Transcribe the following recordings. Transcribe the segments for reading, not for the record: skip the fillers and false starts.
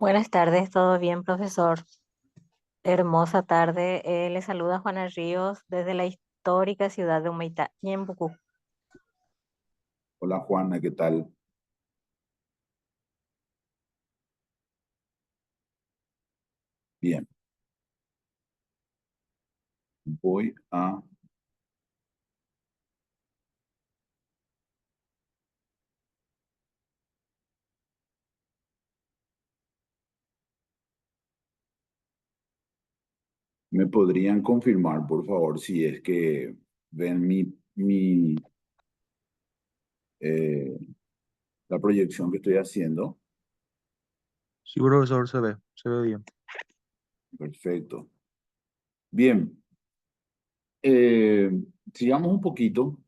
Buenas tardes, ¿todo bien, profesor? Hermosa tarde. Le saluda Juana Ríos desde la histórica ciudad de Humaitá, Ñembucú. Hola Juana, ¿qué tal? Bien, voy a... ¿Me podrían confirmar, por favor, si es que ven eh, la proyección que estoy haciendo? Sí, profesor, se ve bien. Perfecto. Bien, eh, sigamos un poquito,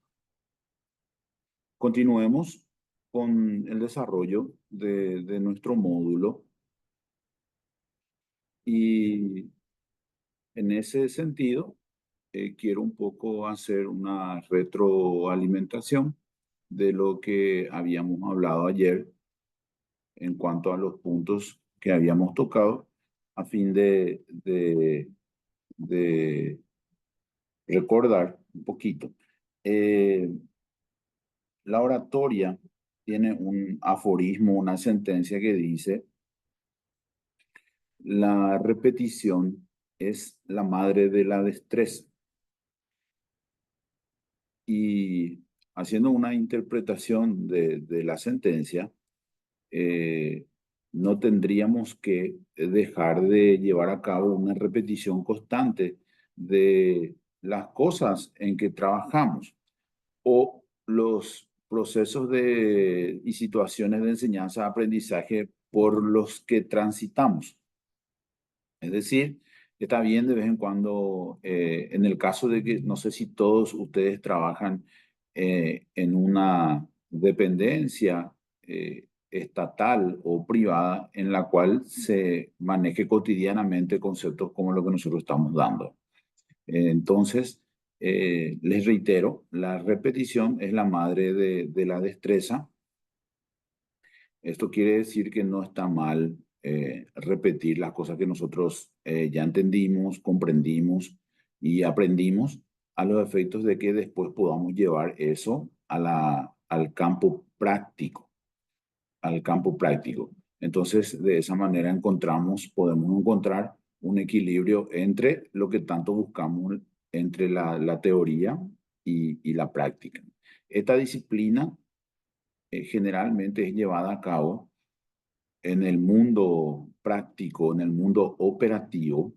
continuemos con el desarrollo de nuestro módulo y en ese sentido quiero un poco hacer una retroalimentación de lo que habíamos hablado ayer en cuanto a los puntos que habíamos tocado, a fin de recordar un poquito. Eh, la oratoria tiene un aforismo, una sentencia que dice: la repetición es la madre de la destreza. Y haciendo una interpretación de la sentencia, eh, no tendríamos que dejar de llevar a cabo una repetición constante de las cosas en que trabajamos o los procesos y situaciones de enseñanza-aprendizaje por los que transitamos. Es decir, está bien de vez en cuando, en el caso de que, no sé si todos ustedes trabajan en una dependencia estatal o privada en la cual se maneje cotidianamente conceptos como lo que nosotros estamos dando. Entonces, les reitero, la repetición es la madre de la destreza. Esto quiere decir que no está mal repetir las cosas que nosotros ya entendimos, comprendimos y aprendimos, a los efectos de que después podamos llevar eso al campo práctico, al campo práctico. Entonces, de esa manera podemos encontrar un equilibrio entre lo que tanto buscamos, entre la teoría y la práctica. Esta disciplina generalmente es llevada a cabo en el mundo práctico, en el mundo operativo,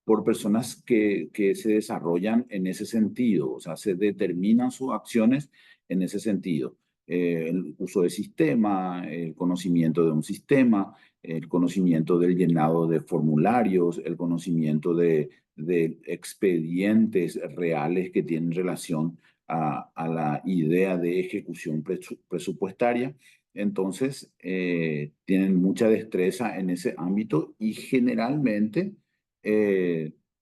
por personas que se desarrollan en ese sentido, o sea, se determinan sus acciones en ese sentido. El uso de sistema, el conocimiento de un sistema, el conocimiento del llenado de formularios, el conocimiento de expedientes reales que tienen relación a la idea de ejecución presupuestaria. Entonces, tienen mucha destreza en ese ámbito y generalmente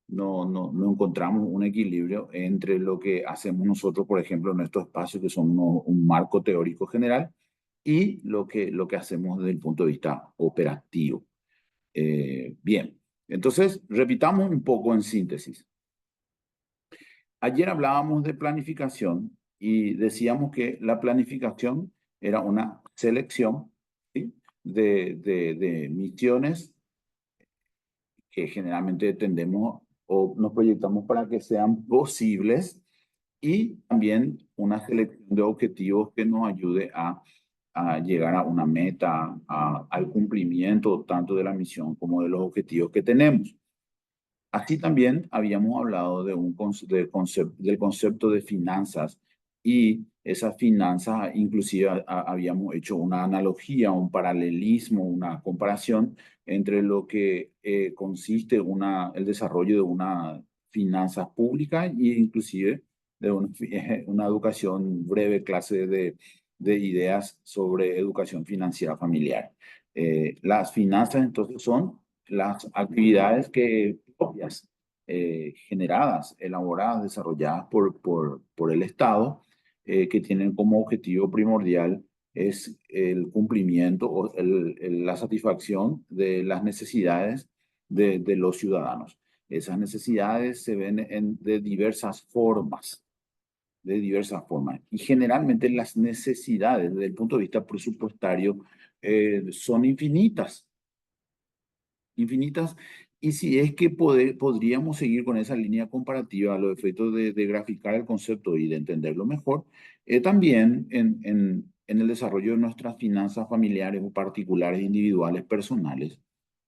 no encontramos un equilibrio entre lo que hacemos nosotros, por ejemplo, en nuestros espacios, que son un marco teórico general, y lo que hacemos desde el punto de vista operativo. Bien, entonces repitamos un poco en síntesis. Ayer hablábamos de planificación y decíamos que la planificación era una selección, ¿sí?, de misiones que generalmente tendemos o nos proyectamos para que sean posibles, y también una selección de objetivos que nos ayude a llegar a una meta, al cumplimiento tanto de la misión como de los objetivos que tenemos. Así también habíamos hablado del concepto de finanzas, y esas finanzas inclusive habíamos hecho una analogía, un paralelismo, una comparación entre lo que consiste el desarrollo de una finanzas pública e inclusive de una educación, breve clase de ideas sobre educación financiera familiar. Las finanzas entonces son las actividades propias, generadas, elaboradas, desarrolladas por el Estado, que tienen como objetivo primordial es el cumplimiento o la satisfacción de las necesidades de los ciudadanos. Esas necesidades se ven de diversas formas, Y generalmente las necesidades desde el punto de vista presupuestario son infinitas. Y si es que podríamos seguir con esa línea comparativa a los efectos de graficar el concepto y de entenderlo mejor, también en el desarrollo de nuestras finanzas familiares o particulares, individuales, personales,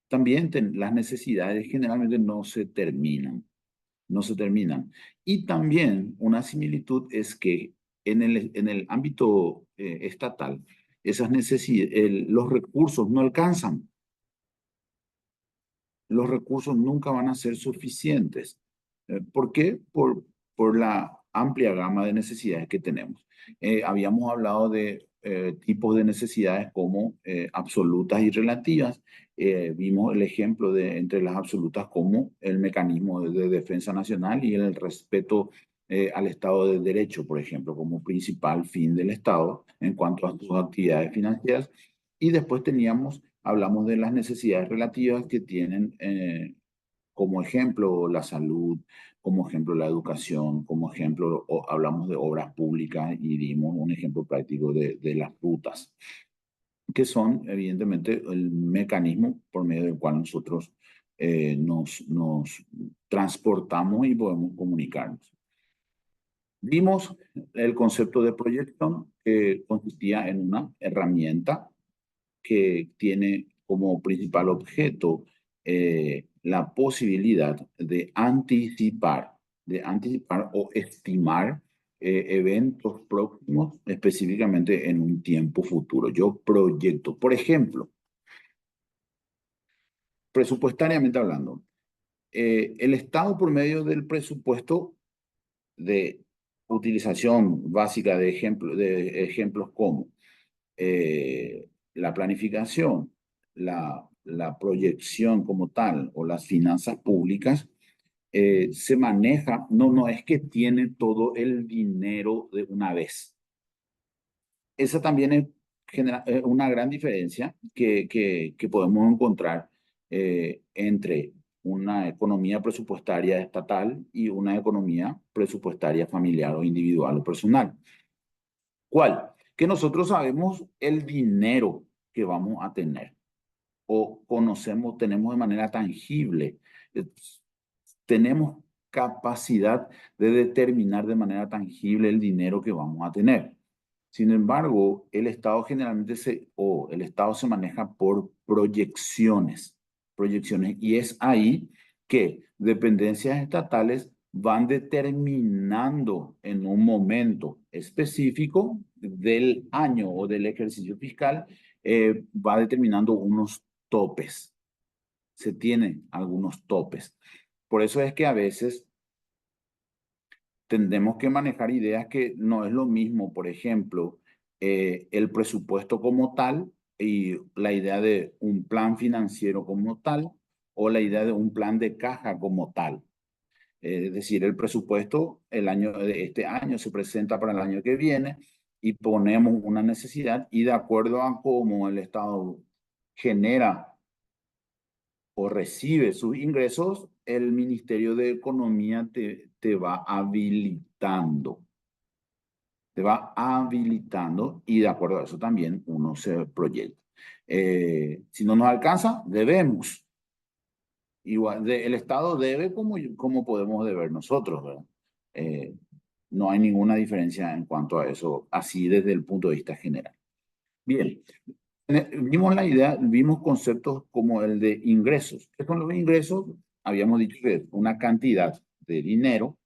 también las necesidades generalmente no se terminan. Y también una similitud es que en el ámbito estatal, los recursos no alcanzan. Los recursos nunca van a ser suficientes. ¿Por qué? Por la amplia gama de necesidades que tenemos. Habíamos hablado de tipos de necesidades como absolutas y relativas. Vimos el ejemplo de entre las absolutas como el mecanismo de defensa nacional y el respeto al Estado de Derecho, por ejemplo, como principal fin del Estado en cuanto a sus actividades financieras. Y después hablamos de las necesidades relativas que tienen como ejemplo la salud, como ejemplo la educación, como ejemplo hablamos de obras públicas y dimos un ejemplo práctico de las rutas, que son evidentemente el mecanismo por medio del cual nosotros nos transportamos y podemos comunicarnos. Vimos el concepto de proyección que consistía en una herramienta que tiene como principal objeto la posibilidad de anticipar o estimar eventos próximos, específicamente en un tiempo futuro. Yo proyecto, por ejemplo, presupuestariamente hablando, el Estado por medio del presupuesto de utilización básica de ejemplos como la planificación, la proyección como tal o las finanzas públicas, se maneja, no es que tiene todo el dinero de una vez. Esa también es una gran diferencia que podemos encontrar entre una economía presupuestaria estatal y una economía presupuestaria familiar o individual o personal. ¿Cuál? Que nosotros sabemos el dinero que vamos a tener o tenemos de manera tangible, eh, tenemos capacidad de determinar de manera tangible el dinero que vamos a tener. Sin embargo, el Estado el Estado se maneja por proyecciones, y es ahí que dependencias estatales van determinando en un momento específico del año o del ejercicio fiscal, va determinando unos topes. Se tienen algunos topes. Por eso es que a veces tendremos que manejar ideas que no es lo mismo, por ejemplo, el presupuesto como tal y la idea de un plan financiero como tal o la idea de un plan de caja como tal. Es decir, el presupuesto de este año se presenta para el año que viene y ponemos una necesidad y de acuerdo a cómo el Estado genera o recibe sus ingresos, el Ministerio de Economía te va habilitando. Te va habilitando y de acuerdo a eso también uno se proyecta. Si no nos alcanza, debemos. Igual, el Estado debe como podemos deber nosotros, ¿verdad? No hay ninguna diferencia en cuanto a eso, así desde el punto de vista general. Bien, vimos conceptos como el de ingresos. ¿Qué son los ingresos? Habíamos dicho que es una cantidad de dinero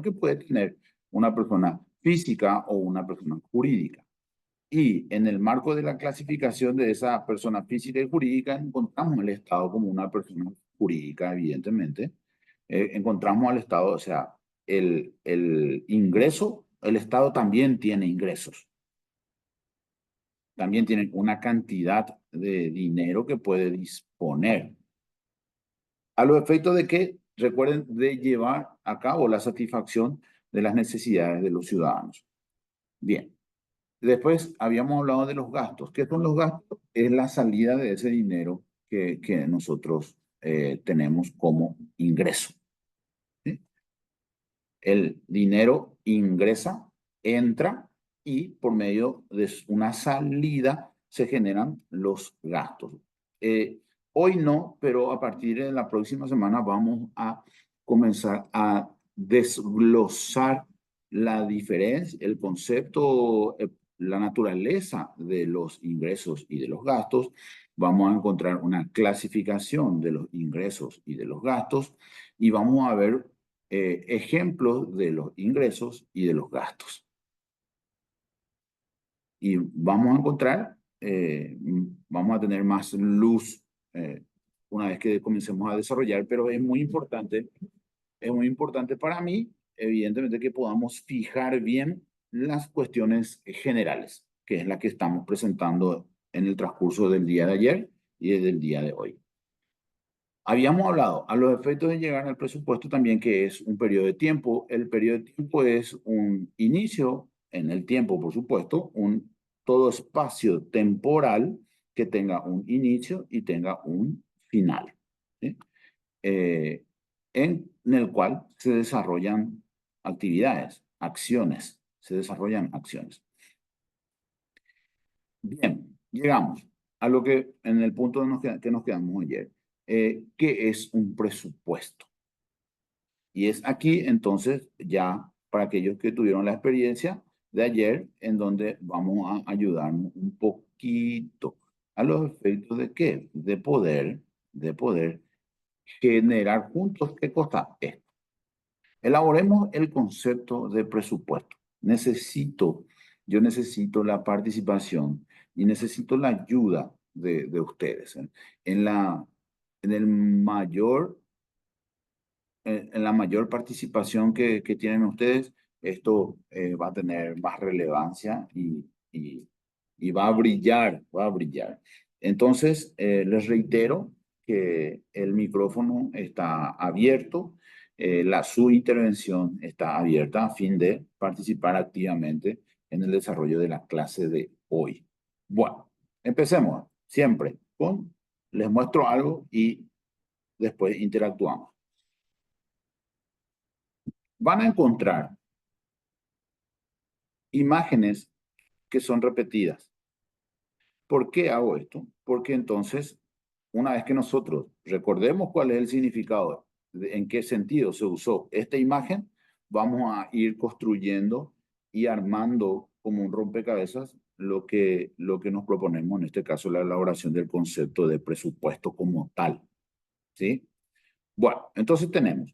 que puede tener una persona física o una persona jurídica. Y en el marco de la clasificación de esa persona física y jurídica, encontramos al Estado como una persona jurídica, evidentemente. Encontramos al Estado, o sea, el ingreso, el Estado también tiene ingresos. También tiene una cantidad de dinero que puede disponer. A los efectos de que, recuerden, de llevar a cabo la satisfacción de las necesidades de los ciudadanos. Bien. Después habíamos hablado de los gastos. ¿Qué son los gastos? Es la salida de ese dinero que nosotros tenemos como ingreso. ¿Sí? El dinero ingresa, entra y por medio de una salida se generan los gastos. Hoy no, pero a partir de la próxima semana vamos a comenzar a desglosar la diferencia, el concepto, la naturaleza de los ingresos y de los gastos. Vamos a encontrar una clasificación de los ingresos y de los gastos y vamos a ver ejemplos de los ingresos y de los gastos. Y vamos a encontrar, vamos a tener más luz una vez que comencemos a desarrollar, pero es muy importante para mí, evidentemente, que podamos fijar bien las cuestiones generales, que es la que estamos presentando en el transcurso del día de ayer y del día de hoy. Habíamos hablado a los efectos de llegar al presupuesto también, que es un periodo de tiempo. El periodo de tiempo es un inicio en el tiempo, por supuesto, todo espacio temporal que tenga un inicio y tenga un final, ¿sí? En el cual se desarrollan actividades, acciones, se desarrollan acciones. Bien, llegamos a lo que en el punto que nos quedamos ayer. ¿Qué es un presupuesto? Y es aquí entonces ya para aquellos que tuvieron la experiencia de ayer, en donde vamos a ayudarnos un poquito a los efectos de qué, de poder generar juntos. ¿Qué cosa? Esto. Elaboremos el concepto de presupuesto. Yo necesito la participación y necesito la ayuda de ustedes en el mayor en la mayor participación que tienen ustedes, esto va a tener más relevancia y va a brillar, va a brillar. Entonces, les reitero que el micrófono está abierto, su intervención está abierta a fin de participar activamente en el desarrollo de la clase de hoy. Bueno, empecemos siempre les muestro algo y después interactuamos. Van a encontrar imágenes que son repetidas. ¿Por qué hago esto? Porque entonces, una vez que nosotros recordemos cuál es el significado, en qué sentido se usó esta imagen, vamos a ir construyendo y armando como un rompecabezas lo que nos proponemos, en este caso la elaboración del concepto de presupuesto como tal. ¿Sí? Bueno, entonces tenemos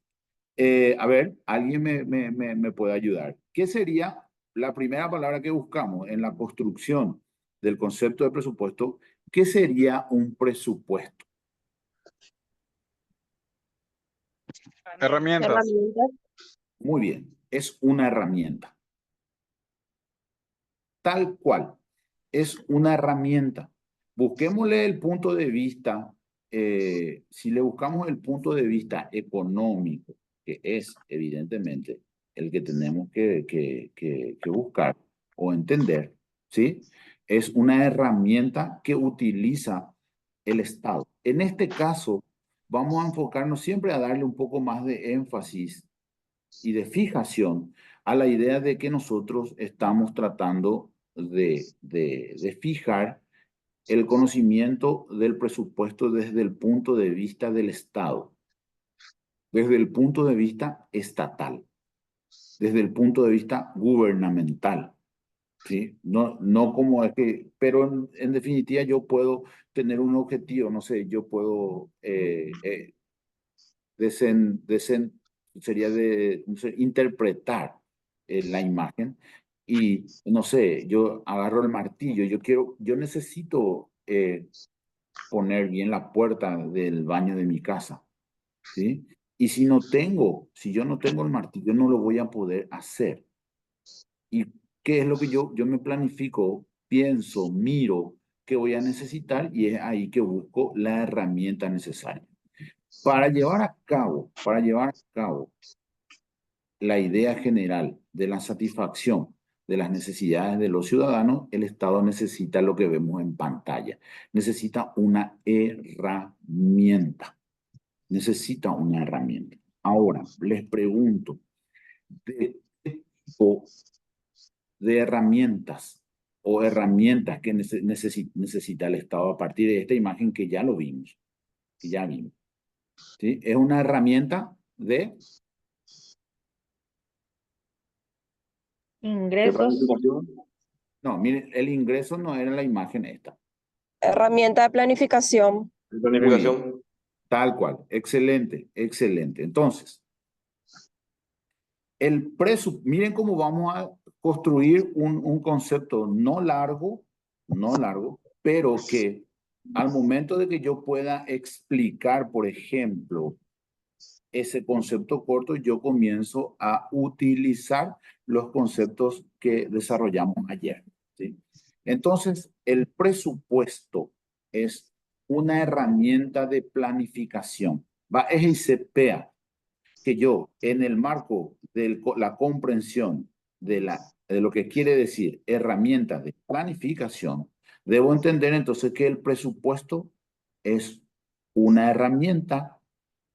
a ver, ¿alguien me puede ayudar? ¿Qué sería la primera palabra que buscamos en la construcción del concepto de presupuesto? ¿Qué sería un presupuesto? Herramientas. Muy bien, es una herramienta. Tal cual, es una herramienta. Busquémosle el punto de vista, si le buscamos el punto de vista económico, que es evidentemente el que tenemos que buscar o entender, ¿sí? Es una herramienta que utiliza el Estado. En este caso, vamos a enfocarnos siempre a darle un poco más de énfasis y de fijación a la idea de que nosotros estamos tratando de fijar el conocimiento del presupuesto desde el punto de vista del Estado, desde el punto de vista estatal, desde el punto de vista gubernamental, ¿sí? No como es que, pero en definitiva yo puedo tener un objetivo, no sé, yo puedo sería no sé, interpretar la imagen y no sé, yo agarro el martillo, yo necesito poner bien la puerta del baño de mi casa, ¿sí? Y si yo no tengo el martillo, no lo voy a poder hacer. ¿Y qué es lo que yo me planifico, pienso, miro que voy a necesitar y es ahí que busco la herramienta necesaria? Para llevar a cabo la idea general de la satisfacción de las necesidades de los ciudadanos, el Estado necesita lo que vemos en pantalla. Necesita una herramienta. Necesita una herramienta. Ahora, les pregunto, ¿de qué tipo de herramientas o herramientas que necesita el Estado a partir de esta imagen que ya lo vimos? Que ya vimos. ¿Sí? Es una herramienta de ingresos, planificación. No, miren, el ingreso no era la imagen esta. Herramienta de planificación. De planificación. Muy bien. Tal cual. Excelente, excelente. Entonces, miren cómo vamos a construir un concepto no largo, pero que al momento de que yo pueda explicar, por ejemplo, ese concepto corto, yo comienzo a utilizar los conceptos que desarrollamos ayer, ¿sí? Entonces, el presupuesto es una herramienta de planificación. Va a ser que yo, en el marco de la comprensión de lo que quiere decir herramienta de planificación, debo entender entonces que el presupuesto es una herramienta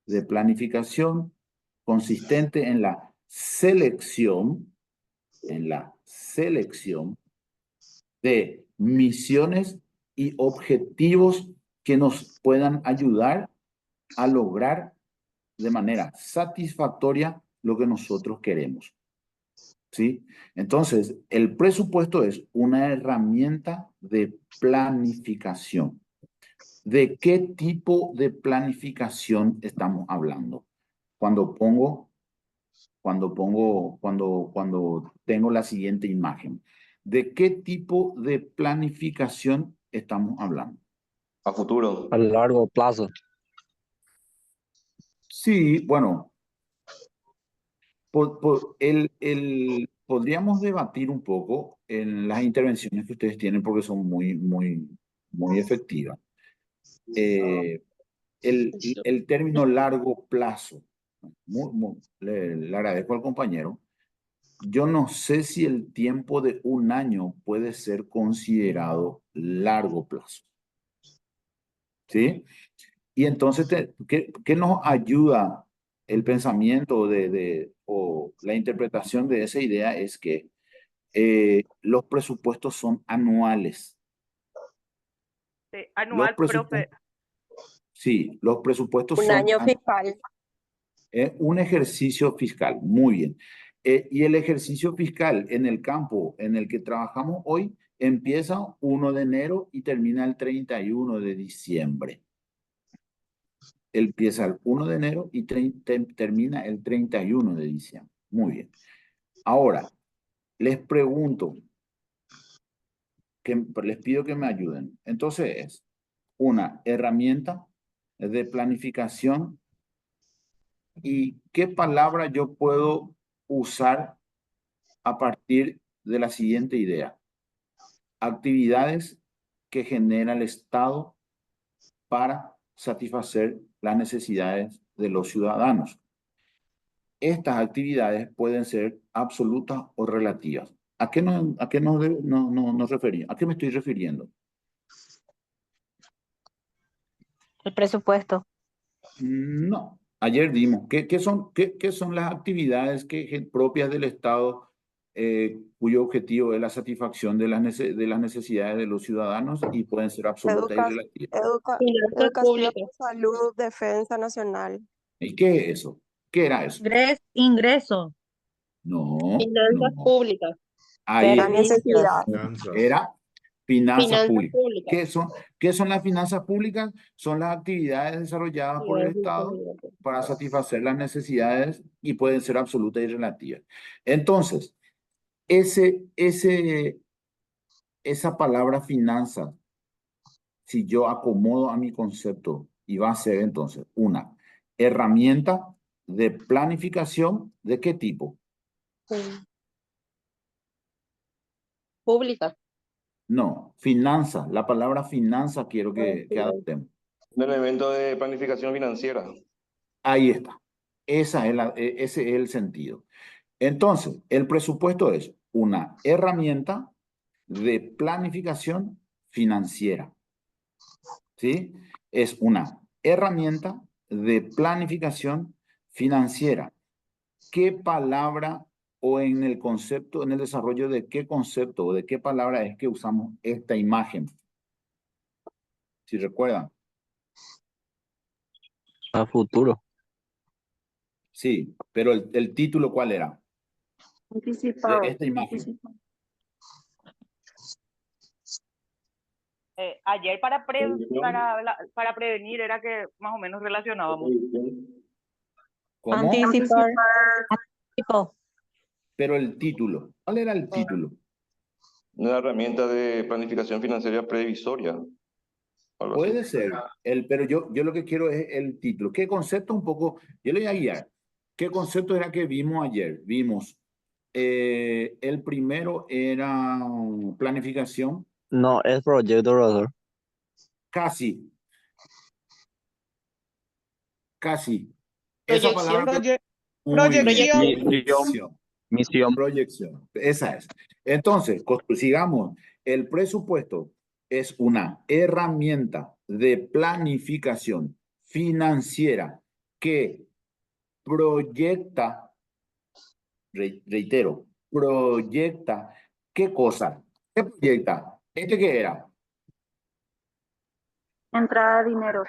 de planificación consistente en la selección de misiones y objetivos que nos puedan ayudar a lograr de manera satisfactoria lo que nosotros queremos. ¿Sí? Entonces, el presupuesto es una herramienta de planificación. ¿De qué tipo de planificación estamos hablando? Cuando tengo la siguiente imagen. ¿De qué tipo de planificación estamos hablando? A futuro. A largo plazo. Sí, bueno, podríamos debatir un poco en las intervenciones que ustedes tienen porque son muy efectivas. El término largo plazo, le agradezco al compañero. Yo no sé si el tiempo de un año puede ser considerado largo plazo. ¿Sí? Y entonces, ¿qué nos ayuda el pensamiento o la interpretación de esa idea? Es que los presupuestos son anuales. sí, anual, profe. Sí, los presupuestos Un son año fiscal. un ejercicio fiscal. Muy bien. Y el ejercicio fiscal en el campo en el que trabajamos hoy empieza 1 de enero y termina el 31 de diciembre. Empieza el 1 de enero y termina el 31 de diciembre. Muy bien. Ahora, les pregunto, les pido que me ayuden. Entonces es una herramienta de planificación. ¿Y qué palabra yo puedo usar a partir de la siguiente idea? Actividades que genera el Estado para satisfacer las necesidades de los ciudadanos. Estas actividades pueden ser absolutas o relativas. ¿A qué nos referimos? ¿A qué me estoy refiriendo? El presupuesto. No. Ayer dimos, ¿qué son las actividades propias del Estado cuyo objetivo es la satisfacción de las necesidades de los ciudadanos y pueden ser absolutas y relativas? Finanzas Educación, públicas. salud, defensa nacional. ¿Y qué es eso? ¿Qué era eso? Ingreso. No, Finanzas no. públicas. Ahí La necesidad. era finanzas Finanzas públicas. públicas. ¿Qué son las finanzas públicas? Son las actividades desarrolladas por el Estado para satisfacer las necesidades y pueden ser absolutas y relativas. Entonces, esa palabra finanzas, si yo acomodo a mi concepto, y va a ser entonces una herramienta de planificación, ¿de qué tipo? Públicas. No, finanzas. La palabra finanza quiero que adoptemos. Un elemento de planificación financiera. Ahí está. Ese es el sentido. Entonces, el presupuesto es una herramienta de planificación financiera. ¿Sí? Es una herramienta de planificación financiera. ¿Qué palabra o en el concepto, en el desarrollo de qué concepto o de qué palabra es que usamos esta imagen? Si recuerdan. A futuro. Sí, pero el título, ¿cuál era? Anticipado. De esta imagen. Ayer para prevenir era que más o menos relacionábamos. ¿Cómo? Anticipar. Anticipo. Pero el título. ¿Cuál era el título? Una herramienta de planificación financiera previsoria. Algo así. Puede ser, pero yo lo que quiero es el título. ¿Qué concepto un poco? Yo le voy a guiar. ¿Qué concepto era que vimos ayer? Vimos, el primero era planificación, No, es proyecto, profesor. casi. Esa palabra, muy bien. Proyección. Misión. Proyección. Esa es. Entonces, sigamos. El presupuesto es una herramienta de planificación financiera que proyecta, reitero, proyecta, ¿qué cosa? ¿Qué proyecta? ¿Este qué era? Entrada de dinero,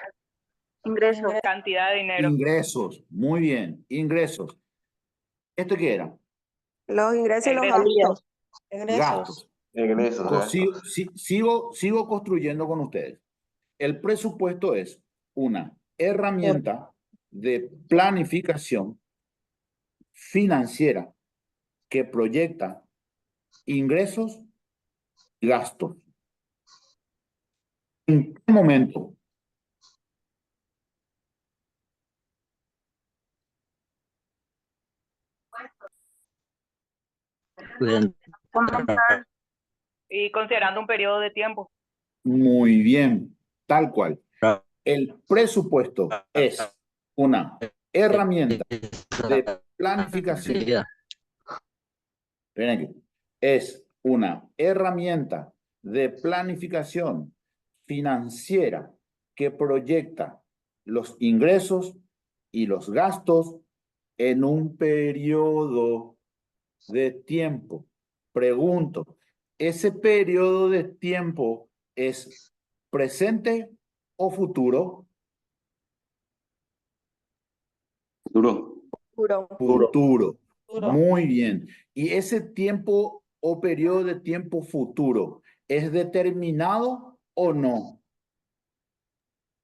ingresos, Cantidad de dinero. Ingresos. Muy bien, ingresos. ¿Esto qué era? Los ingresos y los Egresos. gastos. Gastos. Ingresos, gastos. Sigo construyendo con ustedes. El presupuesto es una herramienta de planificación financiera que proyecta ingresos y gastos. ¿En qué momento? comenzar, Y considerando un periodo de tiempo. Muy bien, tal cual. El presupuesto es una herramienta de planificación. Esperen aquí. Es una herramienta de planificación financiera que proyecta los ingresos y los gastos en un periodo de tiempo. Pregunto, ¿ese periodo de tiempo es presente o futuro? Duro. Futuro. Muy bien. ¿Y ese tiempo o periodo de tiempo futuro es determinado o no?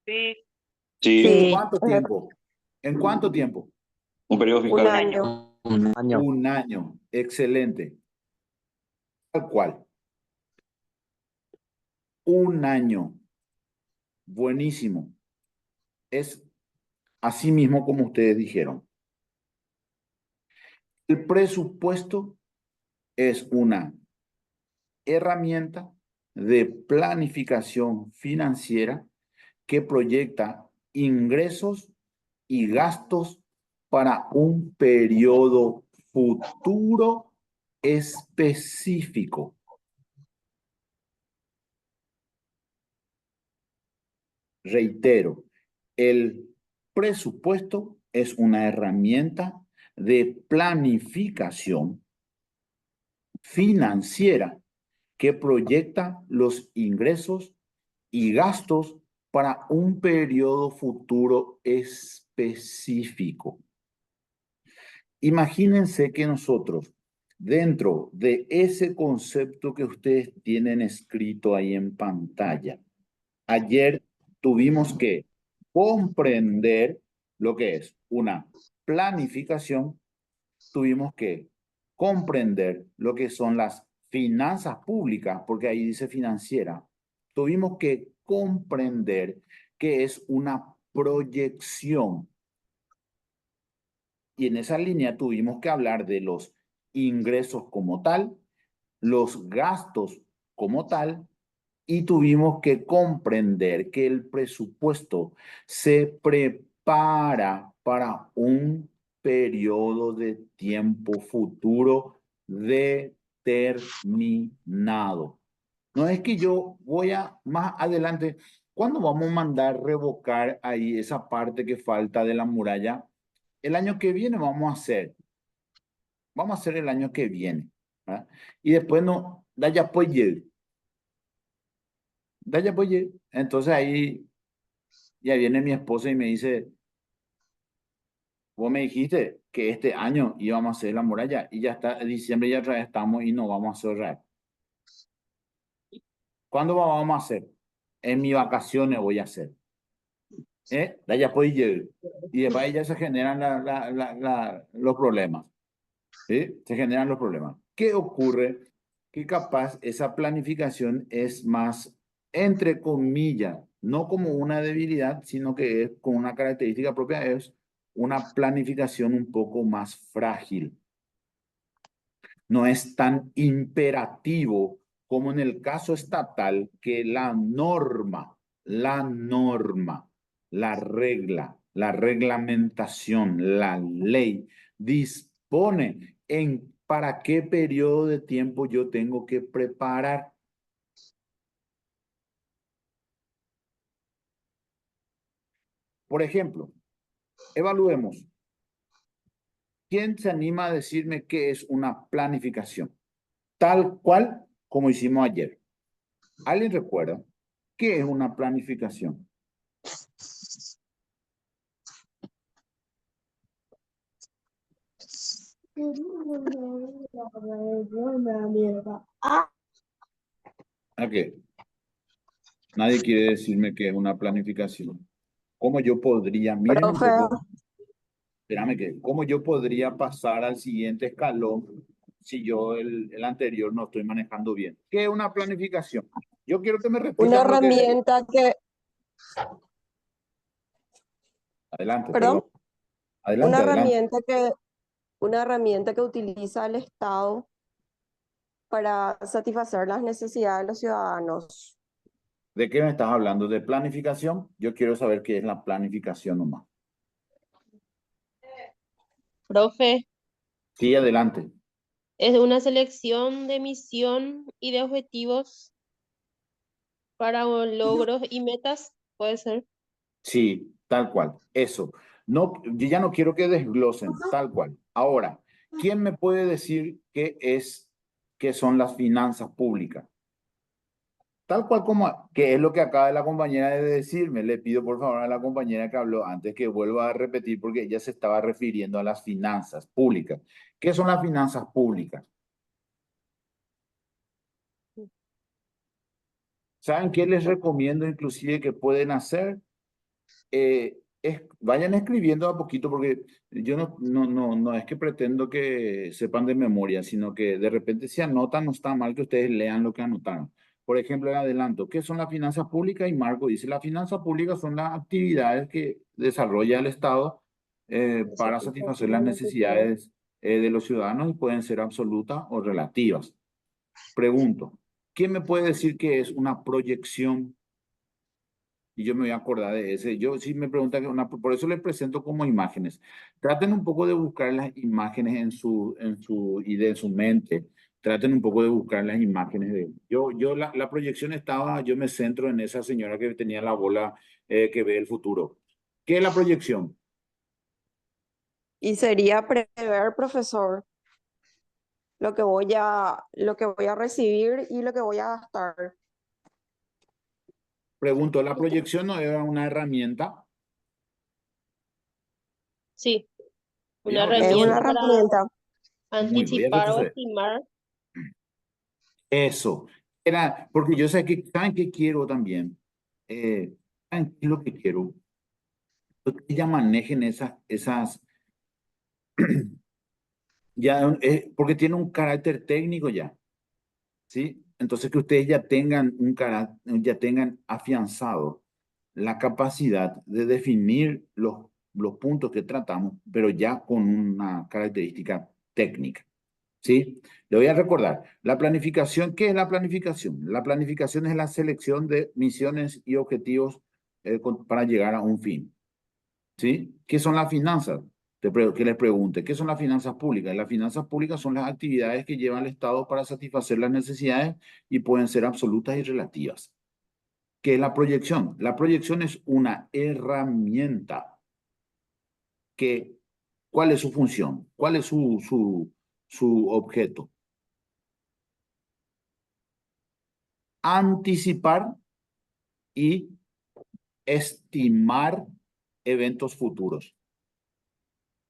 Sí, Sí. ¿En Sí. cuánto tiempo? ¿En cuánto tiempo? Un periodo Un fiscal. año. Un año. Un año. Excelente. Tal cual. Un año. Buenísimo. Es así mismo como ustedes dijeron. El presupuesto es una herramienta de planificación financiera que proyecta ingresos y gastos para un periodo futuro específico. Reitero, el presupuesto es una herramienta de planificación financiera que proyecta los ingresos y gastos para un periodo futuro específico. Imagínense que nosotros, dentro de ese concepto que ustedes tienen escrito ahí en pantalla, ayer tuvimos que comprender lo que es una planificación, tuvimos que comprender lo que son las finanzas públicas, porque ahí dice financiera. Tuvimos que comprender que es una proyección. Y en esa línea tuvimos que hablar de los ingresos como tal, los gastos como tal, y tuvimos que comprender que el presupuesto se prepara para un periodo de tiempo futuro terminado. No es que yo voy a más adelante, ¿cuándo vamos a mandar revocar ahí esa parte que falta de la muralla? El año que viene vamos a hacer el año que viene, ¿verdad? Y después no, da ya pues entonces ahí ya viene mi esposa y me dice, vos me dijiste que este año íbamos a hacer la muralla y ya está, en diciembre ya otra vez estamos y no vamos a hacer otra vez. ¿Cuándo vamos a hacer? En mis vacaciones voy a hacer. Da ya pues y después ya se generan los problemas. ¿Sí? Se generan los problemas. ¿Qué ocurre? Que capaz esa planificación es más, entre comillas, no como una debilidad, sino que es con una característica propia, es una planificación un poco más frágil. No es tan imperativo como en el caso estatal que la norma, la regla, la reglamentación, la ley dispone en para qué periodo de tiempo yo tengo que preparar. Por ejemplo, evaluemos. ¿Quién se anima a decirme qué es una planificación? Tal cual como hicimos ayer. ¿Alguien recuerda qué es una planificación? ¿A qué? Nadie quiere decirme qué es una planificación. ¿Cómo yo podría, miren un Profe, poco, espérame que, cómo yo podría pasar al siguiente escalón si yo el anterior no estoy manejando bien? ¿Qué es una planificación? Yo quiero que me una repitan lo que... herramienta que, Adelante, perdón. perdón, Adelante, adelante. una herramienta que utiliza el Estado para satisfacer las necesidades de los ciudadanos. ¿De qué me estás hablando? ¿De planificación? Yo quiero saber qué es la planificación nomás. Profe, Sí, adelante. es una selección de misión y de objetivos para logros y metas, puede ser. Sí, tal cual. Eso. No, yo ya no quiero que desglosen, tal cual. Ahora, ¿quién me puede decir qué son las finanzas públicas? Tal cual como, que es lo que acaba la compañera de decirme. Le pido por favor a la compañera que habló antes que vuelva a repetir porque ella se estaba refiriendo a las finanzas públicas. ¿Qué son las finanzas públicas? ¿Saben qué les recomiendo inclusive que pueden hacer? Vayan escribiendo a poquito porque yo no es que pretendo que sepan de memoria, sino que de repente si anotan no está mal que ustedes lean lo que anotaron. Por ejemplo, el adelanto, ¿qué son las finanzas públicas? Y Marco dice, las finanzas públicas son las actividades que desarrolla el Estado para satisfacer las necesidades de los ciudadanos y pueden ser absolutas o relativas. Pregunto, ¿quién me puede decir qué es una proyección? Y yo me voy a acordar de ese. Yo sí me preguntan, por eso les presento como imágenes. Traten un poco de buscar las imágenes en su idea, en su mente. Traten un poco de buscar las imágenes de... La proyección estaba, yo me centro en esa señora que tenía la bola que ve el futuro. ¿Qué es la proyección? Y sería prever, profesor, lo que voy a recibir y lo que voy a gastar. Pregunto, ¿la proyección no era una herramienta? Sí, una Ya, Es una herramienta para herramienta. muy bien, anticipar o estimar. eso. Era, porque yo sé que, ¿saben qué quiero también? ¿Saben qué es lo que quiero? Que ya manejen esas ya, porque tiene un carácter técnico ya, ¿sí? Entonces que ustedes ya tengan ya tengan afianzado la capacidad de definir los puntos que tratamos, pero ya con una característica técnica, ¿sí? Le voy a recordar, la planificación, ¿qué es la planificación? La planificación es la selección de misiones y objetivos para llegar a un fin, ¿sí? ¿Qué son las finanzas? que les pregunte, ¿qué son las finanzas públicas? Las finanzas públicas son las actividades que lleva el Estado para satisfacer las necesidades y pueden ser absolutas y relativas. ¿Qué es la proyección? La proyección es una herramienta que, ¿cuál es su función? ¿Cuál es su objeto? Anticipar y estimar eventos futuros.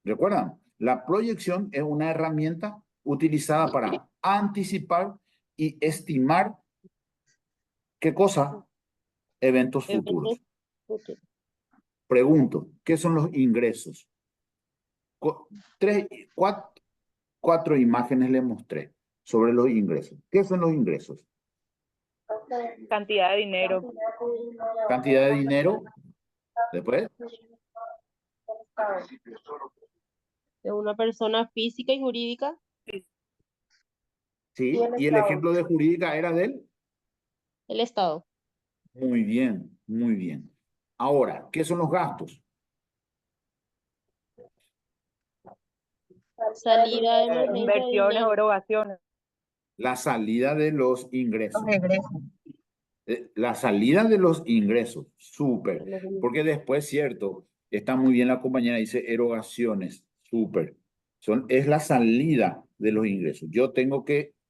¿Recuerdan? La proyección es una herramienta utilizada para anticipar y estimar, ¿qué cosa? Eventos futuros. Eventos. Pregunto, ¿qué son los ingresos? Cuatro imágenes le mostré sobre los ingresos. ¿Qué son los ingresos? Cantidad de dinero. Cantidad de dinero. Después, De una persona física y jurídica. sí. Y el ejemplo de jurídica era de él. El Estado. Muy bien, muy bien. Ahora, ¿qué son los gastos? Salida de emergencia de Inversiones o dinero. erogaciones. La salida de los ingresos. Los egresos. La salida de los ingresos, súper. De los ingresos. Porque después, cierto, está muy bien la compañera, dice erogaciones, súper. Es la salida de los ingresos.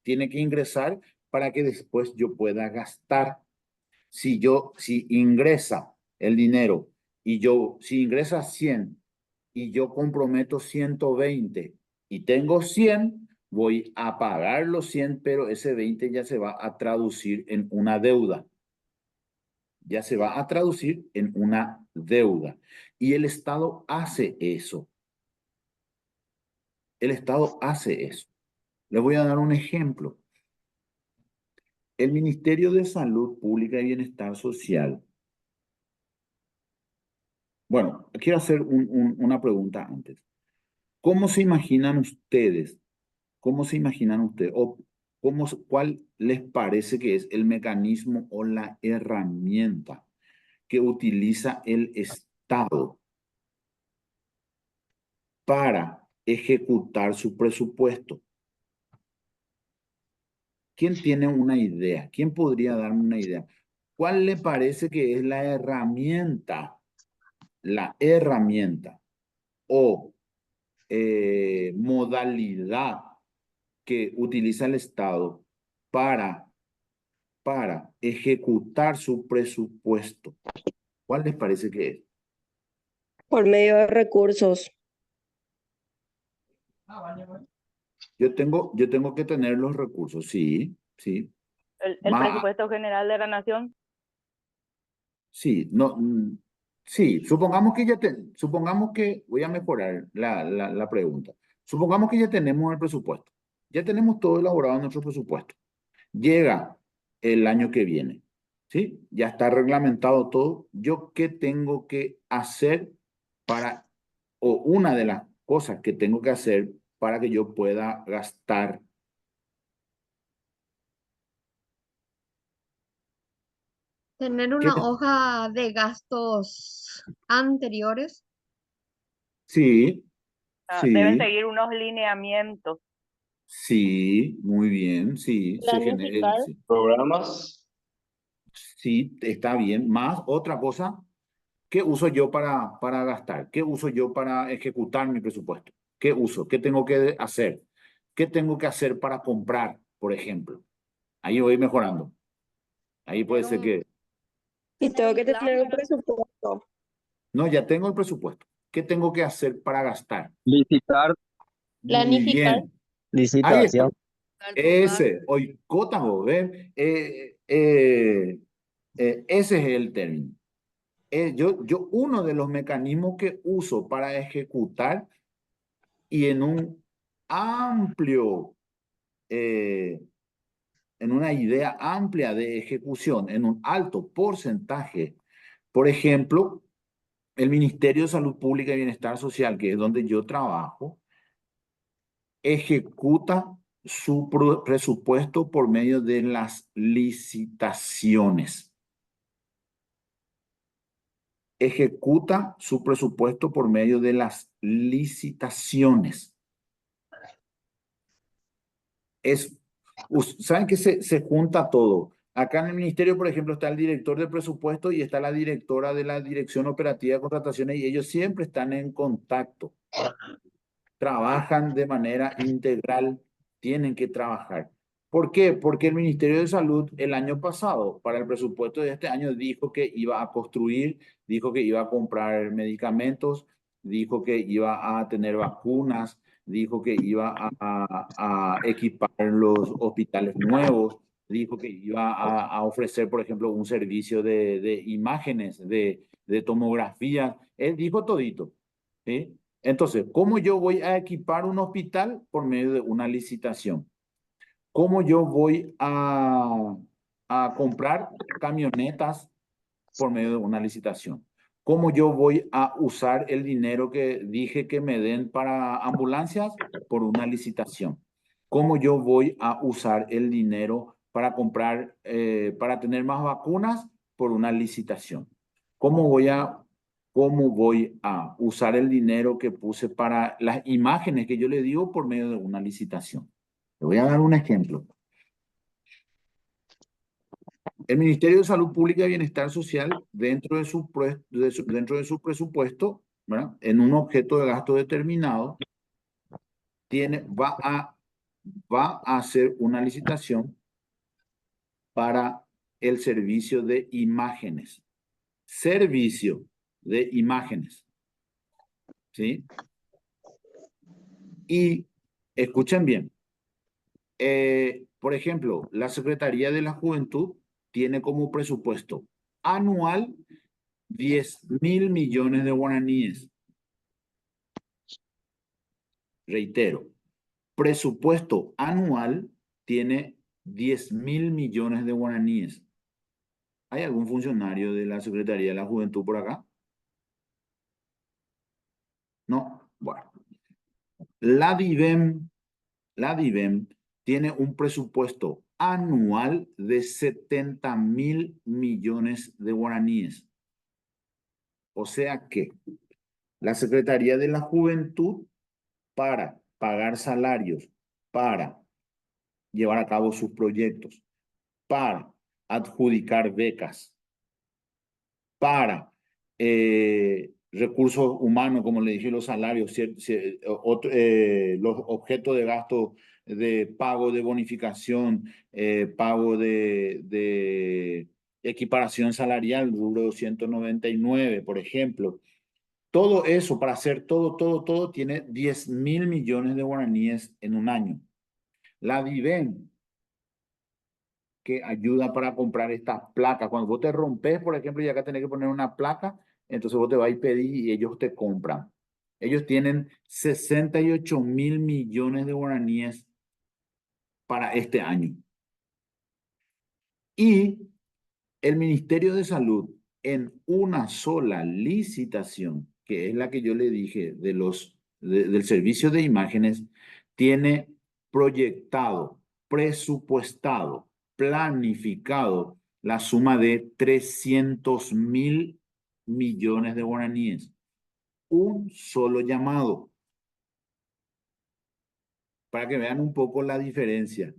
Tiene que ingresar para que después yo pueda gastar. Si ingresa el dinero si ingresa 100 y yo comprometo 120 y tengo 100, voy a pagar los 100, pero ese 20 ya se va a traducir en una deuda. Ya se va a traducir en una deuda. Y el Estado hace eso. El Estado hace eso. Les voy a dar un ejemplo. El Ministerio de Salud Pública y Bienestar Social. Bueno, quiero hacer una pregunta antes. ¿Cómo se imaginan ustedes? ¿Cómo se imaginan ustedes? ¿O cuál les parece que es el mecanismo o la herramienta que utiliza el Estado para ejecutar su presupuesto? ¿Quién tiene una idea? ¿Quién podría darme una idea? ¿Cuál le parece que es la herramienta o modalidad que utiliza el Estado para ejecutar su presupuesto? ¿Cuál les parece que es? Por medio de recursos. Yo tengo que tener los recursos, sí, sí. El presupuesto general de la nación. Sí, no, sí, supongamos que, voy a mejorar la pregunta. Supongamos que ya tenemos el presupuesto. Ya tenemos todo elaborado en nuestro presupuesto. Llega el año que viene, ¿sí? Ya está reglamentado todo. ¿Yo qué tengo que hacer o una de las cosas que tengo que hacer para que yo pueda gastar? Tener ¿Qué? una hoja de gastos anteriores. Sí, Deben sí, seguir unos lineamientos. sí, muy bien, sí, Planificar. sí. Programas. Sí, está bien. Más otra cosa, ¿qué uso yo para gastar? ¿Qué uso yo para ejecutar mi presupuesto? ¿Qué uso? ¿Qué tengo que hacer? ¿Qué tengo que hacer para comprar, por ejemplo? Ahí voy mejorando. Ahí puede ser que... Y tengo que tener un presupuesto. No, ya tengo el presupuesto. ¿Qué tengo que hacer para gastar? Licitar, Muy Planificar. bien. Ahí está. licitación. Ese, hoy, cótago, ¿ven? Ese es el término. Uno de los mecanismos que uso para ejecutar y en un amplio, en una idea amplia de ejecución, en un alto porcentaje, por ejemplo, el Ministerio de Salud Pública y Bienestar Social, que es donde yo trabajo, ejecuta su presupuesto por medio de las licitaciones. ejecuta su presupuesto por medio de las licitaciones. ¿Saben que se junta todo? Acá en el ministerio, por ejemplo, está el director de presupuesto y está la directora de la Dirección Operativa de Contrataciones y ellos siempre están en contacto. Trabajan de manera integral, tienen que trabajar. ¿Por qué? Porque el Ministerio de Salud el año pasado, para el presupuesto de este año, dijo que iba a construir, dijo que iba a comprar medicamentos, dijo que iba a tener vacunas, dijo que iba a equipar los hospitales nuevos, dijo que iba a ofrecer, por ejemplo, un servicio de imágenes, de tomografía. Él dijo todito, ¿sí? Entonces, ¿cómo yo voy a equipar un hospital? Por medio de una licitación. ¿Cómo yo voy a comprar camionetas? Por medio de una licitación. ¿Cómo yo voy a usar el dinero que dije que me den para ambulancias? Por una licitación. ¿Cómo yo voy a usar el dinero para comprar, para tener más vacunas? Por una licitación. ¿Cómo voy a usar el dinero que puse para las imágenes que yo le digo? Por medio de una licitación. Le voy a dar un ejemplo. El Ministerio de Salud Pública y Bienestar Social, dentro de su presupuesto, ¿verdad? En un objeto de gasto determinado, va a hacer una licitación para el servicio de imágenes. Servicio de imágenes. ¿Sí? Y escuchen bien. Por ejemplo, la Secretaría de la Juventud tiene como presupuesto anual 10.000 millones de guaraníes. Reitero, presupuesto anual tiene 10.000 millones de guaraníes. ¿Hay algún funcionario de la Secretaría de la Juventud por acá? No. Bueno. La DIVEM tiene un presupuesto anual de 70.000 millones de guaraníes. O sea que la Secretaría de la Juventud, para pagar salarios, para llevar a cabo sus proyectos, para adjudicar becas, para recursos humanos, como le dije, los salarios, los objetos de gasto de pago de bonificación, pago de equiparación salarial, rubro 199, por ejemplo. Todo eso, para hacer todo, tiene 10.000 millones de guaraníes en un año. La DIVEN, que ayuda para comprar estas placas. Cuando vos te rompes, por ejemplo, y acá tenés que poner una placa, entonces vos te vas a pedir y ellos te compran. Ellos tienen 68.000 millones de guaraníes para este año. Y el Ministerio de Salud, en una sola licitación, que es la que yo le dije del servicio de imágenes, tiene proyectado, presupuestado, planificado la suma de 300.000 millones de guaraníes. Un solo llamado. Para que vean un poco la diferencia.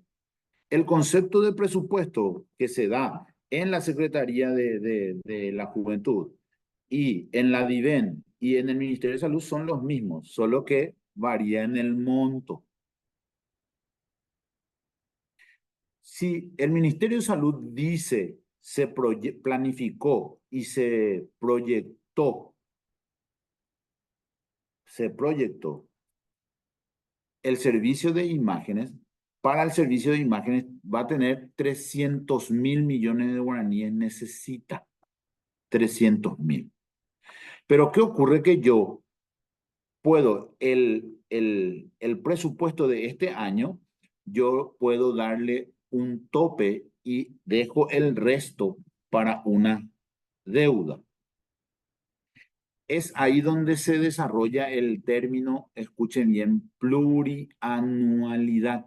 El concepto de presupuesto que se da en la Secretaría de la Juventud y en la DIVEN y en el Ministerio de Salud son los mismos, solo que varía en el monto. Si el Ministerio de Salud dice, se planificó y se proyectó el servicio de imágenes, para el servicio de imágenes va a tener 300.000 millones de guaraníes, necesita 300.000. Pero ¿qué ocurre? Que yo puedo, el presupuesto de este año, yo puedo darle un tope y dejo el resto para una deuda. Es ahí donde se desarrolla el término, escuchen bien, plurianualidad.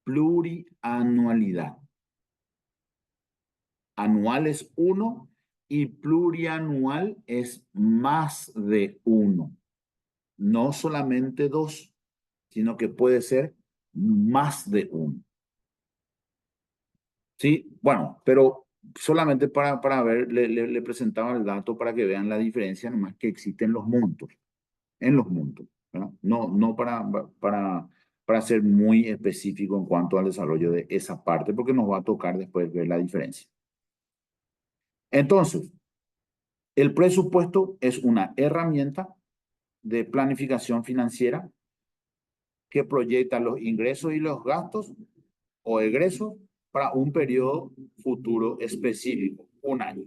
Plurianualidad. Anual es uno y plurianual es más de 1. No solamente 2, sino que puede ser más de 1. Sí, bueno, pero solamente para ver, le presentaba el dato para que vean la diferencia nomás que existe en los montos, ¿verdad? No para ser muy específico en cuanto al desarrollo de esa parte, porque nos va a tocar después ver la diferencia. Entonces, el presupuesto es una herramienta de planificación financiera que proyecta los ingresos y los gastos o egresos para un periodo futuro específico, un año.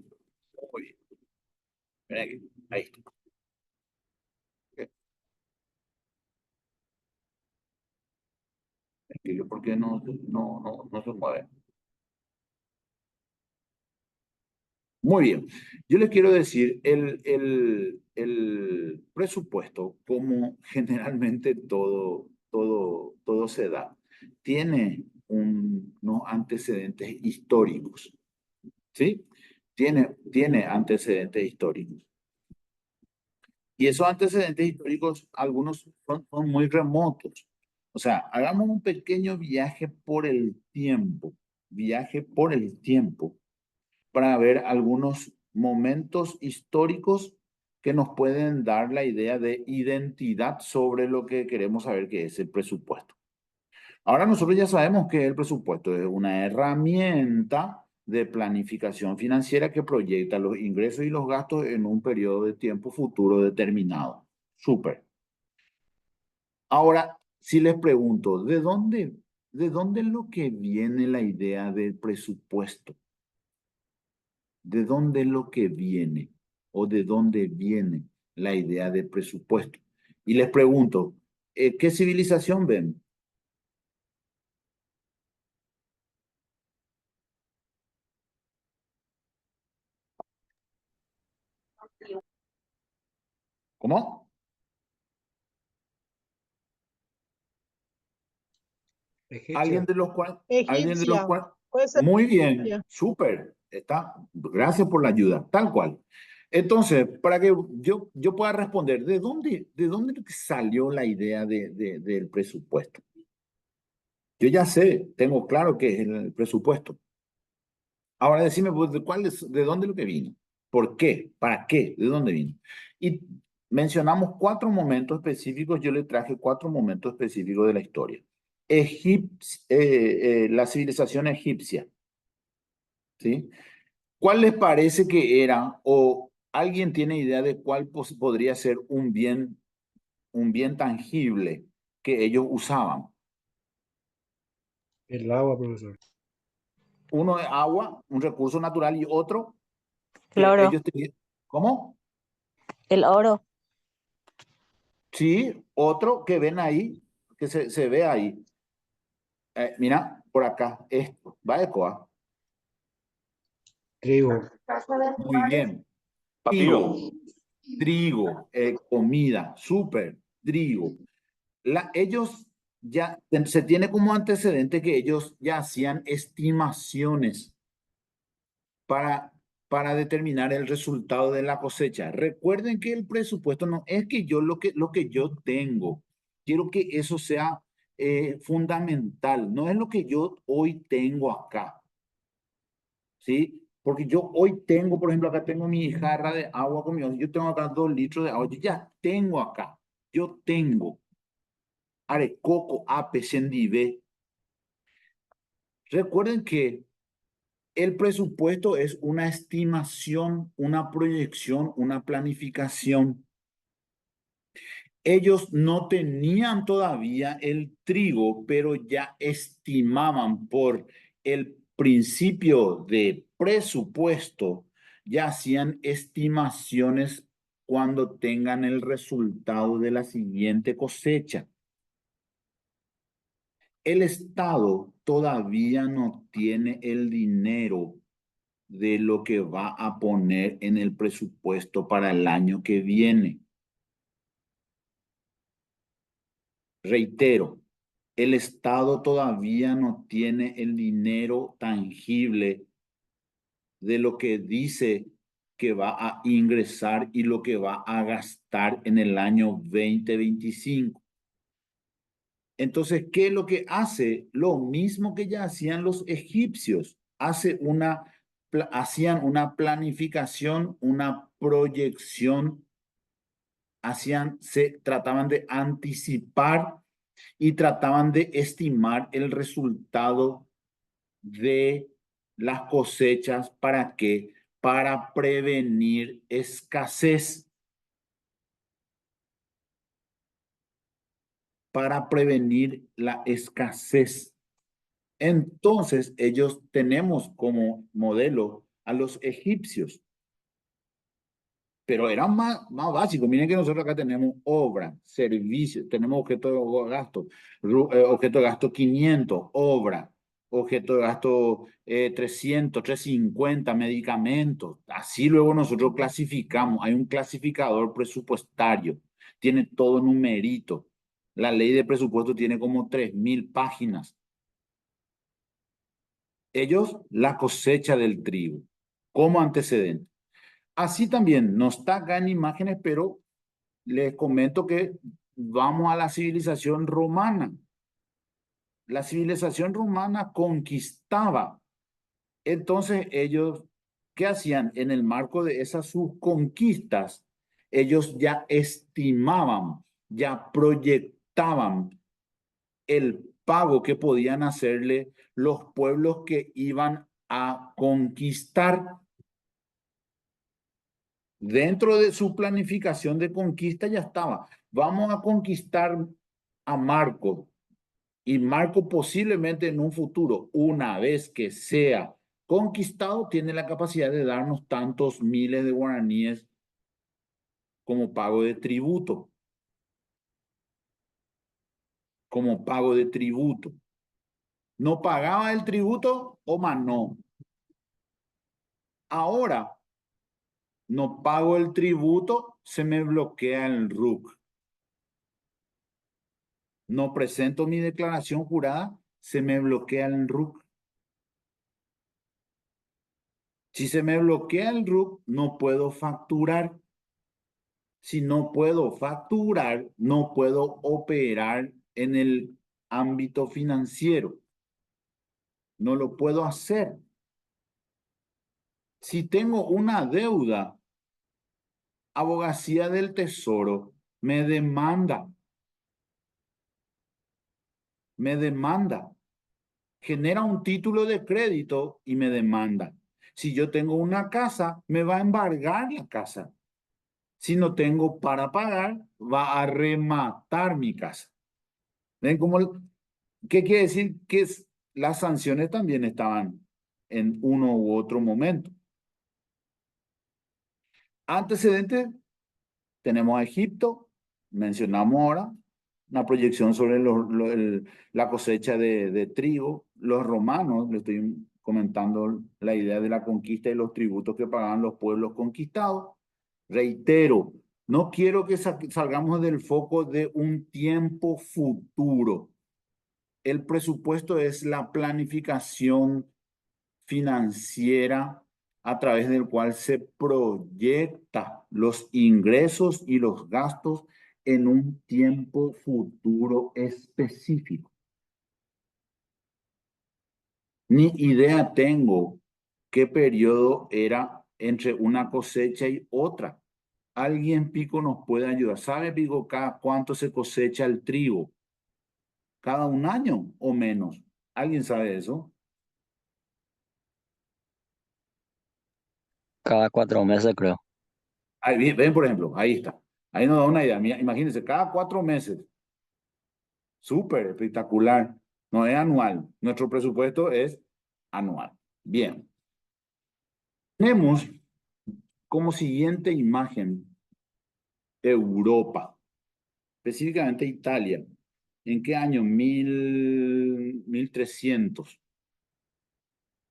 Muy bien. Ven aquí. Ahí está. Okay. Es que yo, ¿por qué no se mueve? Muy bien. Yo les quiero decir, el presupuesto, como generalmente todo se da, tiene unos antecedentes históricos, ¿sí? Tiene antecedentes históricos. Y esos antecedentes históricos, algunos son muy remotos. O sea, hagamos un pequeño viaje por el tiempo, para ver algunos momentos históricos que nos pueden dar la idea de identidad sobre lo que queremos saber que es el presupuesto. Ahora nosotros ya sabemos que el presupuesto es una herramienta de planificación financiera que proyecta los ingresos y los gastos en un periodo de tiempo futuro determinado. Súper. Ahora, si les pregunto, ¿de dónde es lo que viene la idea del presupuesto? ¿De dónde es lo que viene? ¿O de dónde viene la idea de presupuesto? Y les pregunto, ¿qué civilización ven? ¿Cómo? ¿Alguien de los cuales? Egipcia. Puede ser Muy bien, egipcia. súper. Gracias por la ayuda, tal cual. Entonces, para que yo pueda responder, ¿de dónde salió la idea del presupuesto? Yo ya sé, tengo claro que es el presupuesto. Ahora decime, pues, ¿de dónde es lo que vino? ¿Por qué? ¿Para qué? ¿De dónde vino? Y mencionamos 4 momentos específicos, yo le traje 4 momentos específicos de la historia. La civilización egipcia, ¿sí? ¿Cuál les parece que era, o alguien tiene idea de cuál podría ser un bien tangible que ellos usaban? El agua, profesor. Uno es agua, un recurso natural, y otro El que oro, ellos tenían. ¿Cómo? el oro, Sí, otro que ven ahí, que se ve ahí. Mira, por acá, esto, va a ecoar. Trigo. Muy bien. Papiro. Trigo, comida, súper, trigo. Ellos ya se tiene como antecedente que ellos ya hacían estimaciones para determinar el resultado de la cosecha. Recuerden que el presupuesto no es que yo lo que yo tengo, quiero que eso sea fundamental, no es lo que yo hoy tengo acá, ¿sí? Porque yo hoy tengo, por ejemplo, acá tengo mi jarra de agua conmigo, yo tengo acá 2 litros de agua, yo ya tengo acá, yo tengo. Arecoco, ape, sendive. Recuerden que el presupuesto es una estimación, una proyección, una planificación. Ellos no tenían todavía el trigo, pero ya estimaban por el principio de presupuesto, ya hacían estimaciones cuando tengan el resultado de la siguiente cosecha. El Estado todavía no tiene el dinero de lo que va a poner en el presupuesto para el año que viene. Reitero, el Estado todavía no tiene el dinero tangible de lo que dice que va a ingresar y lo que va a gastar en el año 2025. Entonces, ¿qué es lo que hace? Lo mismo que ya hacían los egipcios. Hacían una planificación, una proyección, trataban de anticipar y trataban de estimar el resultado de las cosechas. ¿Para qué? Para prevenir escasez. Para prevenir la escasez. Entonces, tenemos como modelo a los egipcios, pero eran más básicos. Miren que nosotros acá tenemos obra, servicio, tenemos objeto de gasto, objeto de gasto 500, obra, objeto de gasto 300, 350, medicamentos. Así luego nosotros clasificamos. Hay un clasificador presupuestario, tiene todo numerito. La ley de presupuesto tiene como 3000 páginas. Ellos, la cosecha del trigo, como antecedente. Así también, no está acá en imágenes, pero les comento que vamos a la civilización romana. La civilización romana conquistaba. Entonces ellos, ¿qué hacían? En el marco de esas sus conquistas, ellos ya estimaban, ya proyectaban el pago que podían hacerle los pueblos que iban a conquistar. Dentro de su planificación de conquista ya estaba. Vamos a conquistar a Marco. Y Marco posiblemente en un futuro, una vez que sea conquistado, tiene la capacidad de darnos tantos miles de guaraníes como pago de tributo. Como pago de tributo. ¿No pagaba el tributo o más no? Ahora, no pago el tributo, se me bloquea el RUC. No presento mi declaración jurada, se me bloquea el RUC. Si se me bloquea el RUC, no puedo facturar. Si no puedo facturar, no puedo operar en el ámbito financiero. No lo puedo hacer. Si tengo una deuda, Abogacía del Tesoro me demanda. Me demanda. Genera un título de crédito y me demanda. Si yo tengo una casa, me va a embargar la casa. Si no tengo para pagar, va a rematar mi casa. ¿Ven cómo? ¿Qué quiere decir? Que las sanciones también estaban en uno u otro momento. Antecedentes, tenemos a Egipto, mencionamos ahora, una proyección sobre la cosecha de trigo. Los romanos, le estoy comentando la idea de la conquista y los tributos que pagaban los pueblos conquistados. Reitero, no quiero que salgamos del foco de un tiempo futuro. El presupuesto es la planificación financiera a través del cual se proyecta los ingresos y los gastos en un tiempo futuro específico. Ni idea tengo qué periodo era entre una cosecha y otra. ¿Alguien, Pico, nos puede ayudar? ¿Sabe, Pico, cada cuánto se cosecha el trigo? ¿Cada un año o menos? ¿Alguien sabe eso? Cada 4 meses, creo. Ahí, ven, por ejemplo, ahí está. Ahí nos da una idea. Imagínense, cada 4 meses. Súper espectacular. No es anual. Nuestro presupuesto es anual. Bien. Tenemos como siguiente imagen Europa, específicamente Italia. ¿En qué año? 1300.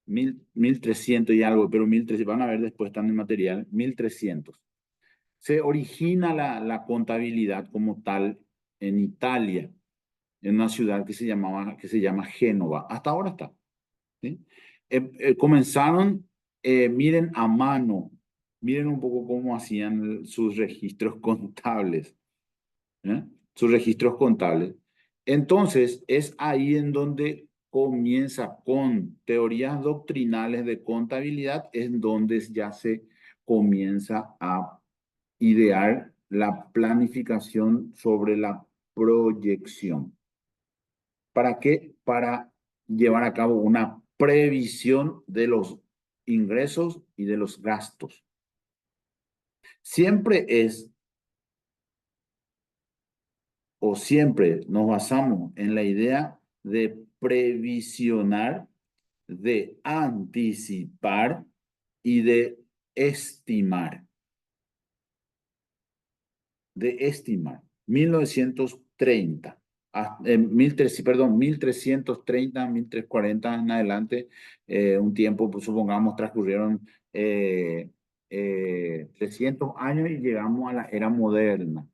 1300 y algo, pero 1300, van a ver después, están en material, 1300. Se origina la contabilidad como tal en Italia, en una ciudad que se llama Génova. Hasta ahora está. ¿Sí? Comenzaron, miren, a mano Miren un poco cómo hacían sus registros contables, ¿eh? Sus registros contables. Entonces, es ahí en donde comienza con teorías doctrinales de contabilidad, en donde ya se comienza a idear la planificación sobre la proyección. ¿Para qué? Para llevar a cabo una previsión de los ingresos y de los gastos. Siempre es, o siempre nos basamos en la idea de previsionar, de anticipar y de estimar. De estimar. 1930. 1330, 1340 en adelante, un tiempo, pues, supongamos, transcurrieron 300 años y llegamos a la era moderna.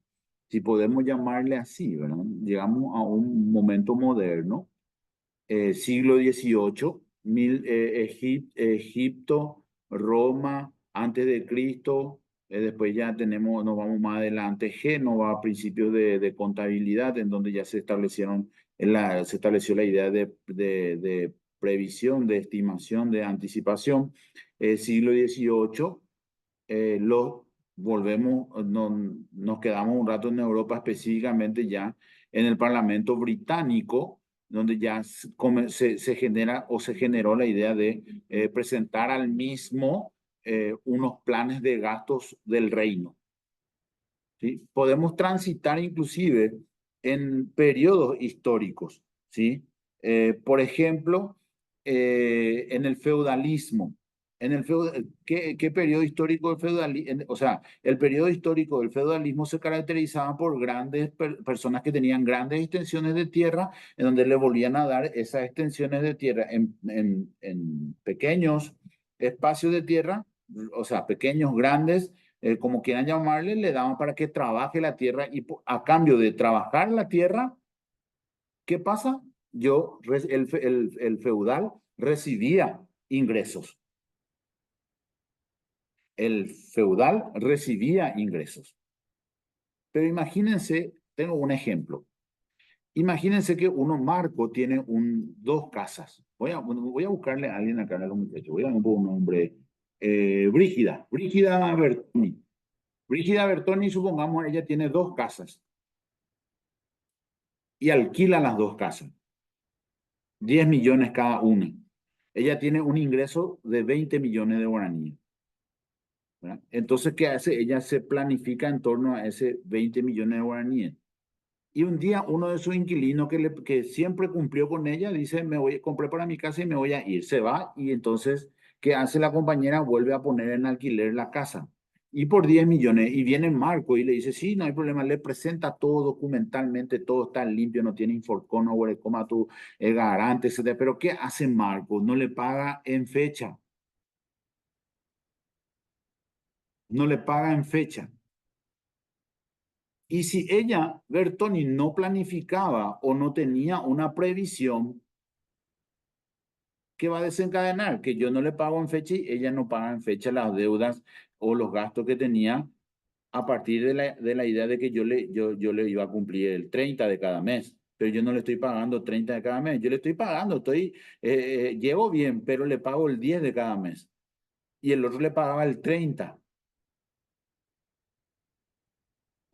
Si podemos llamarle así, ¿verdad? Llegamos a un momento moderno, siglo XVIII, Egipto, Roma, antes de Cristo, después ya tenemos, nos vamos más adelante, Génova, a principios de contabilidad, en donde ya se establecieron, se estableció la idea de previsión, de estimación, de anticipación. Siglo XVIII, nos quedamos un rato en Europa, específicamente ya en el Parlamento británico, donde ya se genera o se generó la idea de presentar al mismo unos planes de gastos del reino. ¿Sí? Podemos transitar inclusive en periodos históricos, ¿sí? Por ejemplo, en el feudalismo. ¿Qué periodo histórico del feudalismo? O sea, el periodo histórico del feudalismo se caracterizaba por grandes personas que tenían grandes extensiones de tierra, en donde le volvían a dar esas extensiones de tierra en pequeños espacios de tierra, o sea, pequeños, grandes, como quieran llamarle, le daban para que trabaje la tierra y a cambio de trabajar la tierra, ¿qué pasa? El feudal recibía ingresos. El feudal recibía ingresos. Pero imagínense, tengo un ejemplo. Imagínense que Marco tiene dos casas. Voy a buscarle a alguien acá a los muchachos. Voy a dar un nombre. Brígida Bertoni. Brígida Bertoni, supongamos, ella tiene dos casas y alquila las dos casas. 10 millones cada una. Ella tiene un ingreso de 20 millones de guaraníes. ¿Verdad? Entonces, ¿qué hace? Ella se planifica en torno a ese 20 millones de guaraníes. Y un día uno de sus inquilinos que siempre cumplió con ella dice, compré para mi casa y me voy a ir. Se va y entonces, ¿qué hace la compañera? Vuelve a poner en alquiler la casa. Y por 10 millones. Y viene Marco y le dice, sí, no hay problema. Le presenta todo documentalmente, todo está limpio, no tiene inforcón, no huele coma tu garante, etc. Pero ¿qué hace Marco? No le paga en fecha. No le paga en fecha. Y si ella, Bertoni, no planificaba o no tenía una previsión, ¿qué va a desencadenar? Que yo no le pago en fecha y ella no paga en fecha las deudas o los gastos que tenía a partir de la idea de que yo le iba a cumplir el 30 de cada mes. Pero yo no le estoy pagando 30 de cada mes. Yo le estoy pagando, llevo bien, pero le pago el 10 de cada mes. Y el otro le pagaba el 30.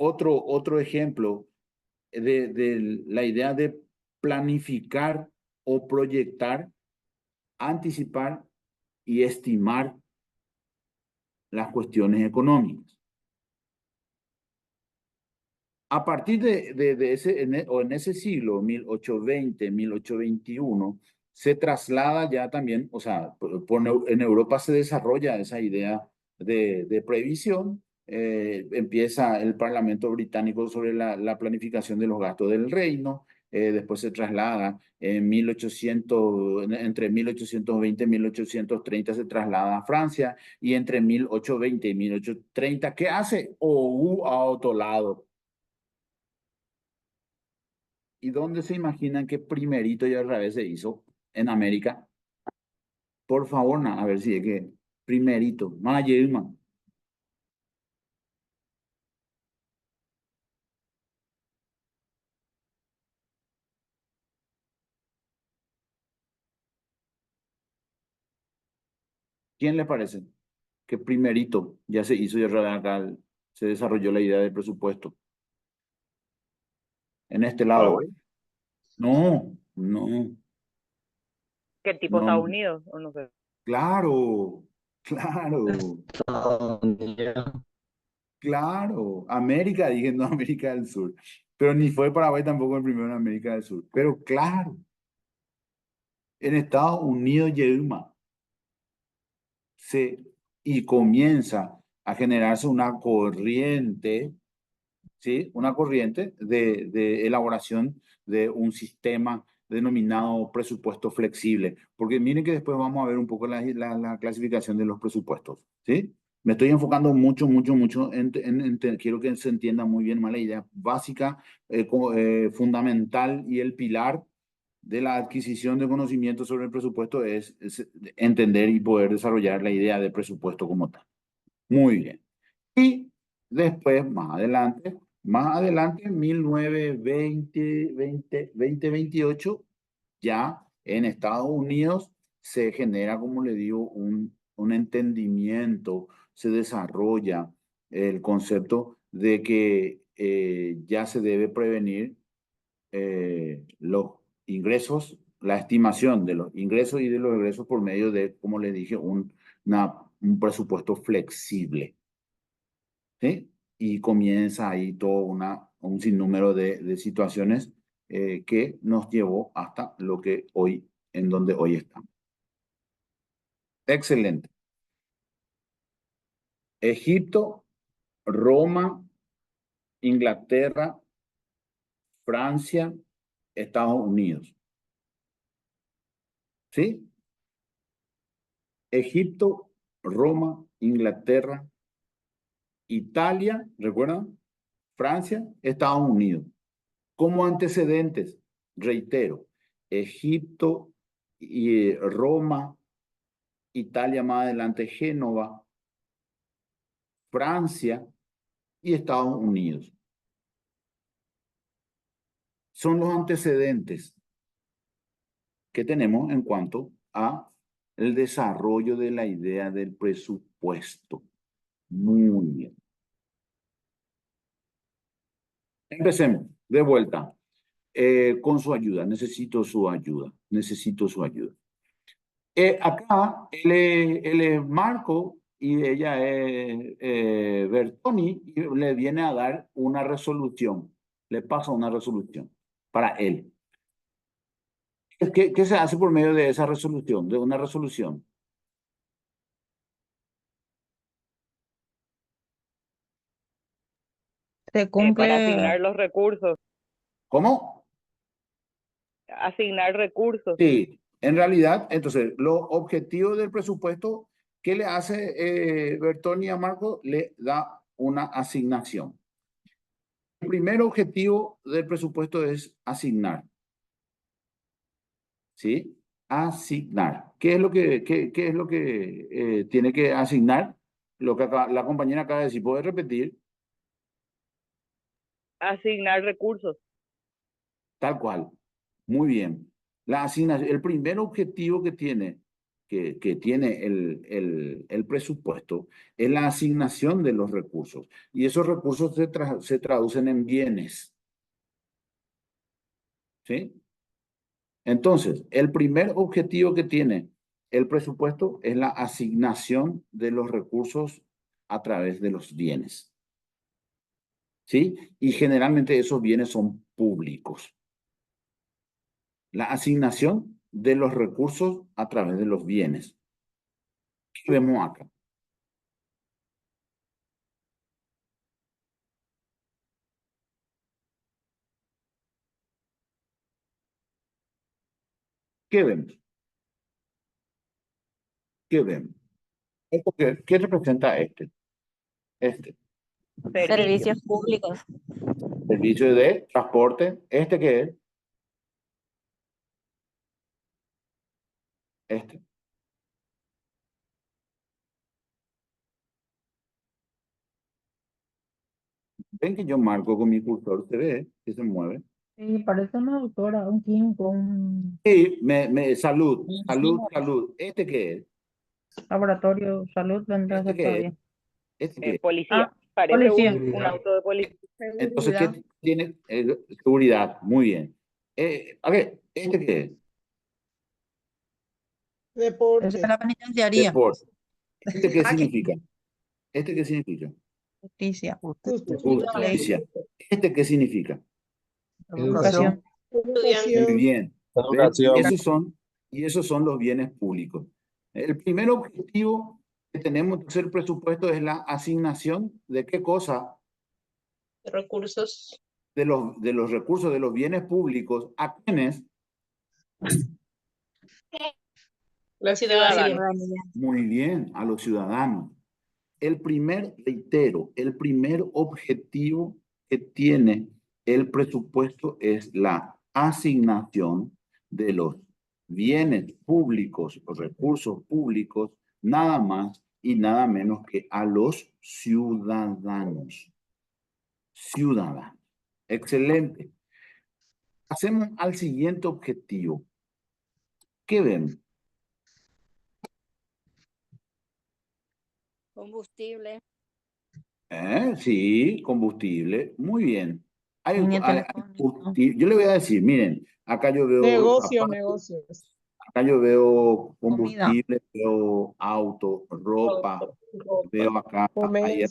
Otro ejemplo de la idea de planificar o proyectar, anticipar y estimar las cuestiones económicas. A partir de ese, en ese siglo, 1820, 1821, se traslada ya también, o sea, en Europa se desarrolla esa idea de previsión. Empieza el Parlamento británico sobre la planificación de los gastos del reino. Después se traslada entre 1820 y 1830 se traslada a Francia, y entre 1820 y 1830, ¿qué hace? A otro lado. ¿Y dónde se imaginan que primerito y al revés se hizo? En América. Por favor, a ver si es que primerito. Mayelma. ¿Quién le parece? Que primerito ya se hizo y acá se desarrolló la idea del presupuesto. En este lado. Paraguay. No, no, ¿Qué tipo no, Estados no. Unidos? O no sé. Claro, claro, claro. América, dije, no América del Sur. Pero ni fue Paraguay tampoco el primero en América del Sur. Pero claro, en Estados Unidos, Yelma, y comienza a generarse una corriente, ¿sí? Una corriente de elaboración de un sistema denominado presupuesto flexible. Porque miren que después vamos a ver un poco la clasificación de los presupuestos, ¿sí? Me estoy enfocando mucho, mucho, mucho quiero que se entienda muy bien más la idea básica, fundamental y el pilar de la adquisición de conocimiento sobre el presupuesto es entender y poder desarrollar la idea de presupuesto como tal. Muy bien. Y después, más adelante, 1928, ya en Estados Unidos se genera, como le digo, un entendimiento, se desarrolla el concepto de que ya se debe prevenir los ingresos, la estimación de los ingresos y de los egresos por medio de, como le dije, un presupuesto flexible. ¿Sí? Y comienza ahí todo un sinnúmero de situaciones que nos llevó hasta lo que hoy, en donde hoy estamos. Excelente. Egipto, Roma, Inglaterra, Francia, Estados Unidos. ¿Sí? Egipto, Roma, Inglaterra, Italia, ¿recuerdan? Francia, Estados Unidos. Como antecedentes, reitero, Egipto y Roma, Italia más adelante, Génova, Francia y Estados Unidos. Son los antecedentes que tenemos en cuanto a el desarrollo de la idea del presupuesto. Muy bien. Empecemos de vuelta. Con su ayuda, necesito su ayuda, necesito su ayuda. Acá él es Marco y ella es Bertoni y le viene a dar una resolución, le pasa una resolución para él. ¿Qué se hace por medio de esa resolución, de una resolución? Se Para cumple, asignar los recursos, ¿Cómo? asignar recursos. Sí, en realidad, entonces, los objetivos del presupuesto, ¿qué le hace Bertoni a Marco? Le da una asignación. El primer objetivo del presupuesto es asignar. ¿Sí? Asignar. ¿Qué es lo que tiene que asignar? Lo que la compañera acaba de decir. ¿Puede repetir? Asignar recursos. Tal cual. Muy bien. La asignación, el primer objetivo que tiene el presupuesto es la asignación de los recursos. Y esos recursos se traducen en bienes. ¿Sí? Entonces, el primer objetivo que tiene el presupuesto es la asignación de los recursos a través de los bienes. ¿Sí? Y generalmente esos bienes son públicos. La asignación de los recursos a través de los bienes. ¿Qué vemos acá? ¿Qué vemos? ¿Qué vemos? ¿Qué representa este? Este. Servicios públicos. Servicio de transporte. ¿Este qué es? Este. Ven que yo marco con mi cursor, se ve que se mueve. sí, parece una autora, un químico, un... Y salud. ¿Este qué es? Laboratorio, salud, vendrá a ¿Este ser qué es? todavía. ¿Este qué es? Policía. Ah, Parece policía. un auto de policía. Entonces, Seguridad. ¿qué tiene? Seguridad, muy bien. A ver, ¿este qué es? Esa es la penitenciaría. Deporte. ¿Este qué Aquí. significa? ¿Este qué significa? Justicia. Justicia. ¿Este qué significa? Educación. Muy bien. ¿Ven? Educación. Esos son los bienes públicos. El primer objetivo que tenemos de hacer presupuesto es la asignación de qué cosa, Recursos. de los recursos de los bienes públicos, ¿a quiénes? La Ciudadano. ciudadanía. Muy bien, a los ciudadanos. Reitero, el primer objetivo que tiene el presupuesto es la asignación de los bienes públicos o recursos públicos, nada más y nada menos que a los ciudadanos. Ciudadanos. Excelente. Pasemos al siguiente objetivo. ¿Qué ven? Combustible. Sí, combustible. Muy bien. Línea telefónica. Yo le voy a decir, miren, acá yo veo Negocios. acá yo veo Comida. combustible, veo auto, ropa, veo acá, hay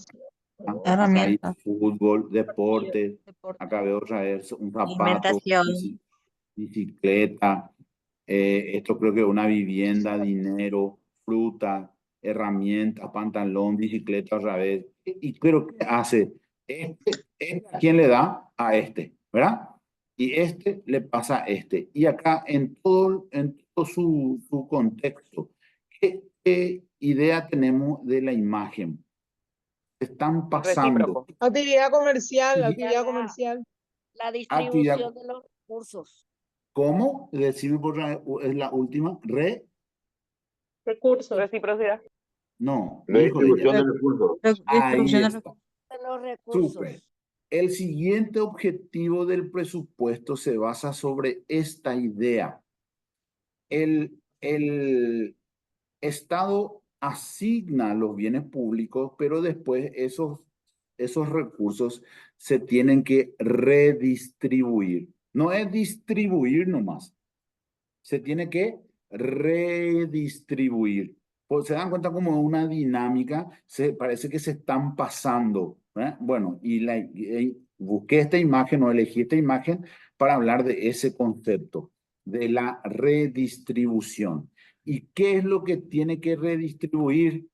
Herramientas. fútbol, deporte, Deporte. acá veo otra vez un zapato, Alimentación. bicicleta, esto creo que una vivienda, dinero, fruta, herramientas, pantalón, bicicleta otra vez. Y creo que hace ¿a quién le da? A este, ¿verdad? Y este le pasa a este. Y acá en todo su contexto, ¿qué idea tenemos de la imagen? Están pasando. Recíproco. Actividad comercial, Sí. actividad comercial. La distribución de los recursos. ¿Cómo? Decime por es la última. Recursos. Reciprocidad. No. Redistribución de recursos. Ahí Distribución de está. De los recursos. Súper. El siguiente objetivo del presupuesto se basa sobre esta idea. El Estado asigna los bienes públicos, pero después esos recursos se tienen que redistribuir. No es distribuir nomás. Se tiene que redistribuir. Pues se dan cuenta como una dinámica, parece que se están pasando. Bueno, busqué esta imagen o elegí esta imagen para hablar de ese concepto, de la redistribución. ¿Y qué es lo que tiene que redistribuir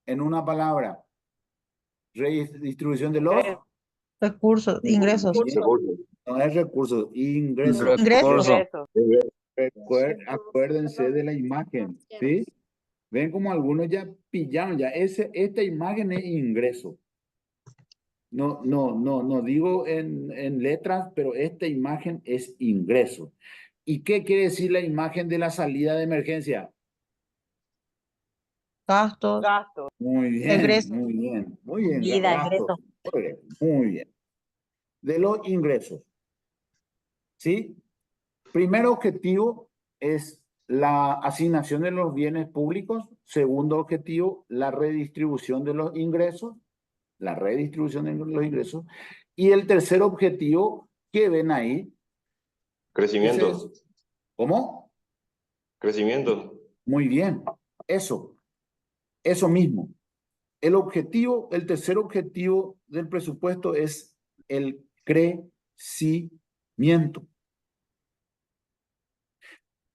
en una palabra? Redistribución de los Recursos. Ingresos. no es recursos, ingresos. Ingresos. Acuérdense de la imagen, ¿sí? Ven como algunos ya pillaron, ya esta imagen es ingreso. No digo en letras, pero esta imagen es ingreso. ¿Y qué quiere decir la imagen de la salida de emergencia? Gastos. Gasto. Muy bien, Egresos. muy bien, muy bien. Vida, gastos. Muy bien. De los ingresos, ¿sí? Primer objetivo es la asignación de los bienes públicos. Segundo objetivo, la redistribución de los ingresos. La redistribución de los ingresos. Y el tercer objetivo, ¿qué ven ahí? Crecimiento. ¿Cómo? Crecimiento. Muy bien. Eso mismo. El tercer objetivo del presupuesto es el crecimiento.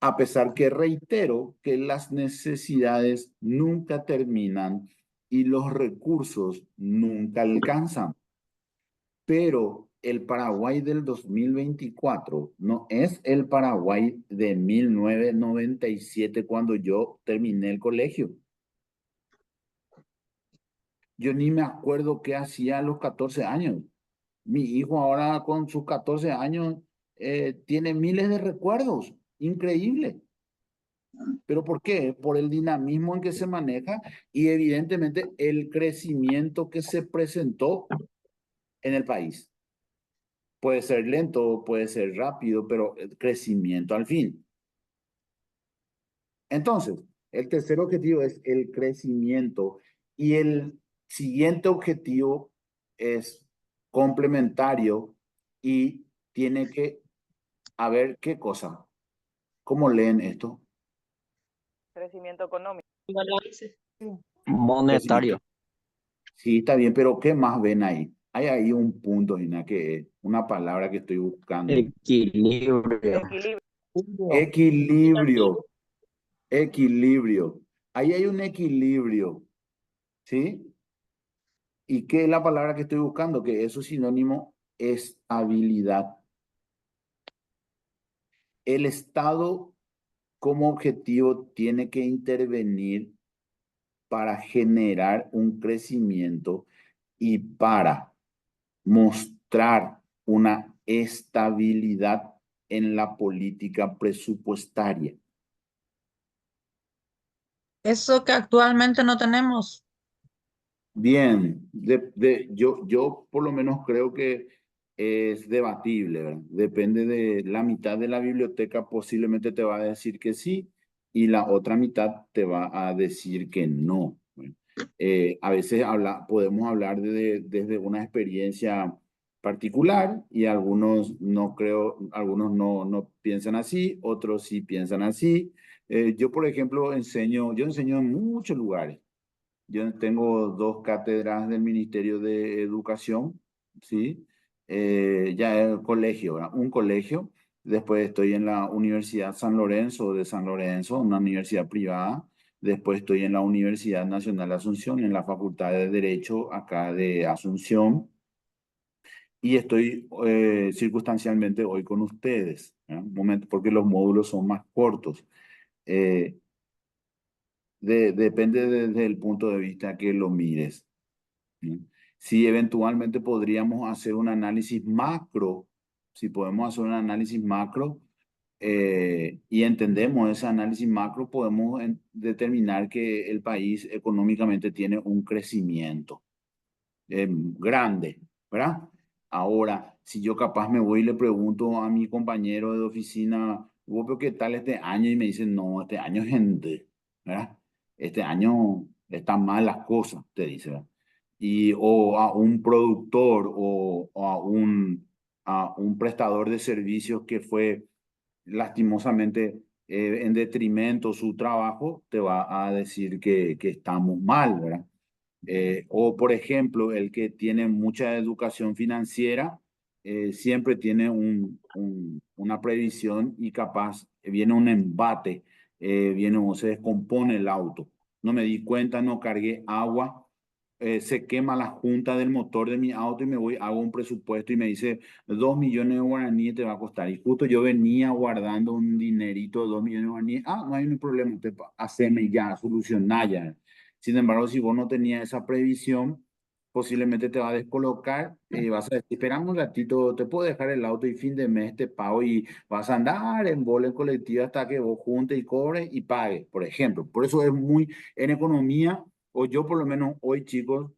A pesar que reitero que las necesidades nunca terminan y los recursos nunca alcanzan. Pero el Paraguay del 2024 no es el Paraguay de 1997 cuando yo terminé el colegio. Yo ni me acuerdo qué hacía a los 14 años. Mi hijo ahora con sus 14 años tiene miles de recuerdos. Increíble. ¿Pero por qué? Por el dinamismo en que se maneja y evidentemente el crecimiento que se presentó en el país. Puede ser lento, puede ser rápido, pero el crecimiento al fin. Entonces, El tercer objetivo es el crecimiento y el siguiente objetivo es complementario y tiene que haber qué cosa. ¿Cómo leen esto? Crecimiento económico. Balance. Monetario. Sí, está bien, pero ¿qué más ven ahí? Hay ahí un punto, Gina, que es una palabra que estoy buscando. Equilibrio. Equilibrio. Equilibrio. Equilibrio. Ahí hay un equilibrio, ¿sí? ¿Y qué es la palabra que estoy buscando? Que eso es sinónimo, estabilidad. El Estado como objetivo tiene que intervenir para generar un crecimiento y para mostrar una estabilidad en la política presupuestaria. Eso que actualmente no tenemos. Bien, yo por lo menos creo que es debatible, ¿verdad? Depende de la mitad de la biblioteca, posiblemente te va a decir que sí y la otra mitad te va a decir que no. Bueno, a veces podemos hablar desde una experiencia particular y algunos no creo, algunos no piensan así, otros sí piensan así. Yo, por ejemplo, yo enseño en muchos lugares. Yo tengo 2 cátedras del Ministerio de Educación, ¿sí? Ya es colegio, ¿verdad? Un colegio. Después estoy en la Universidad San Lorenzo de San Lorenzo, una universidad privada. Después estoy en la Universidad Nacional de Asunción, en la Facultad de Derecho acá de Asunción. Y estoy circunstancialmente hoy con ustedes, ¿verdad? Un momento, porque los módulos son más cortos. Eh, depende desde el punto de vista que lo mires. ¿Sí? Si eventualmente podríamos hacer un análisis macro, si podemos hacer un análisis macro y entendemos ese análisis macro, podemos determinar que el país económicamente tiene un crecimiento grande, ¿verdad? Ahora, si yo capaz me voy y le pregunto a mi compañero de oficina, ¿vos pero qué tal este año? Y me dicen, no, este año es gente, ¿verdad? Este año están mal las cosas, te dice, ¿verdad? O a un productor o a un prestador de servicios que fue lastimosamente en detrimento su trabajo, te va a decir que estamos mal, ¿verdad? O, por ejemplo, el que tiene mucha educación financiera, siempre tiene una previsión y capaz viene un embate, viene o se descompone el auto. No me di cuenta, no cargué agua, se quema la junta del motor de mi auto y me voy, hago un presupuesto y me dice 2 millones de guaraníes te va a costar. Y justo yo venía guardando un dinerito de 2 millones de guaraníes. Ah, no hay ningún problema, haceme ya, solucionar ya. Sin embargo, si vos no tenías esa previsión, posiblemente te va a descolocar y vas a decir, esperamos un ratito, te puedo dejar el auto y fin de mes te pago y vas a andar en bola en colectiva hasta que vos juntes y cobres y pagues, por ejemplo. Por eso es muy, en economía, o yo por lo menos hoy, chicos,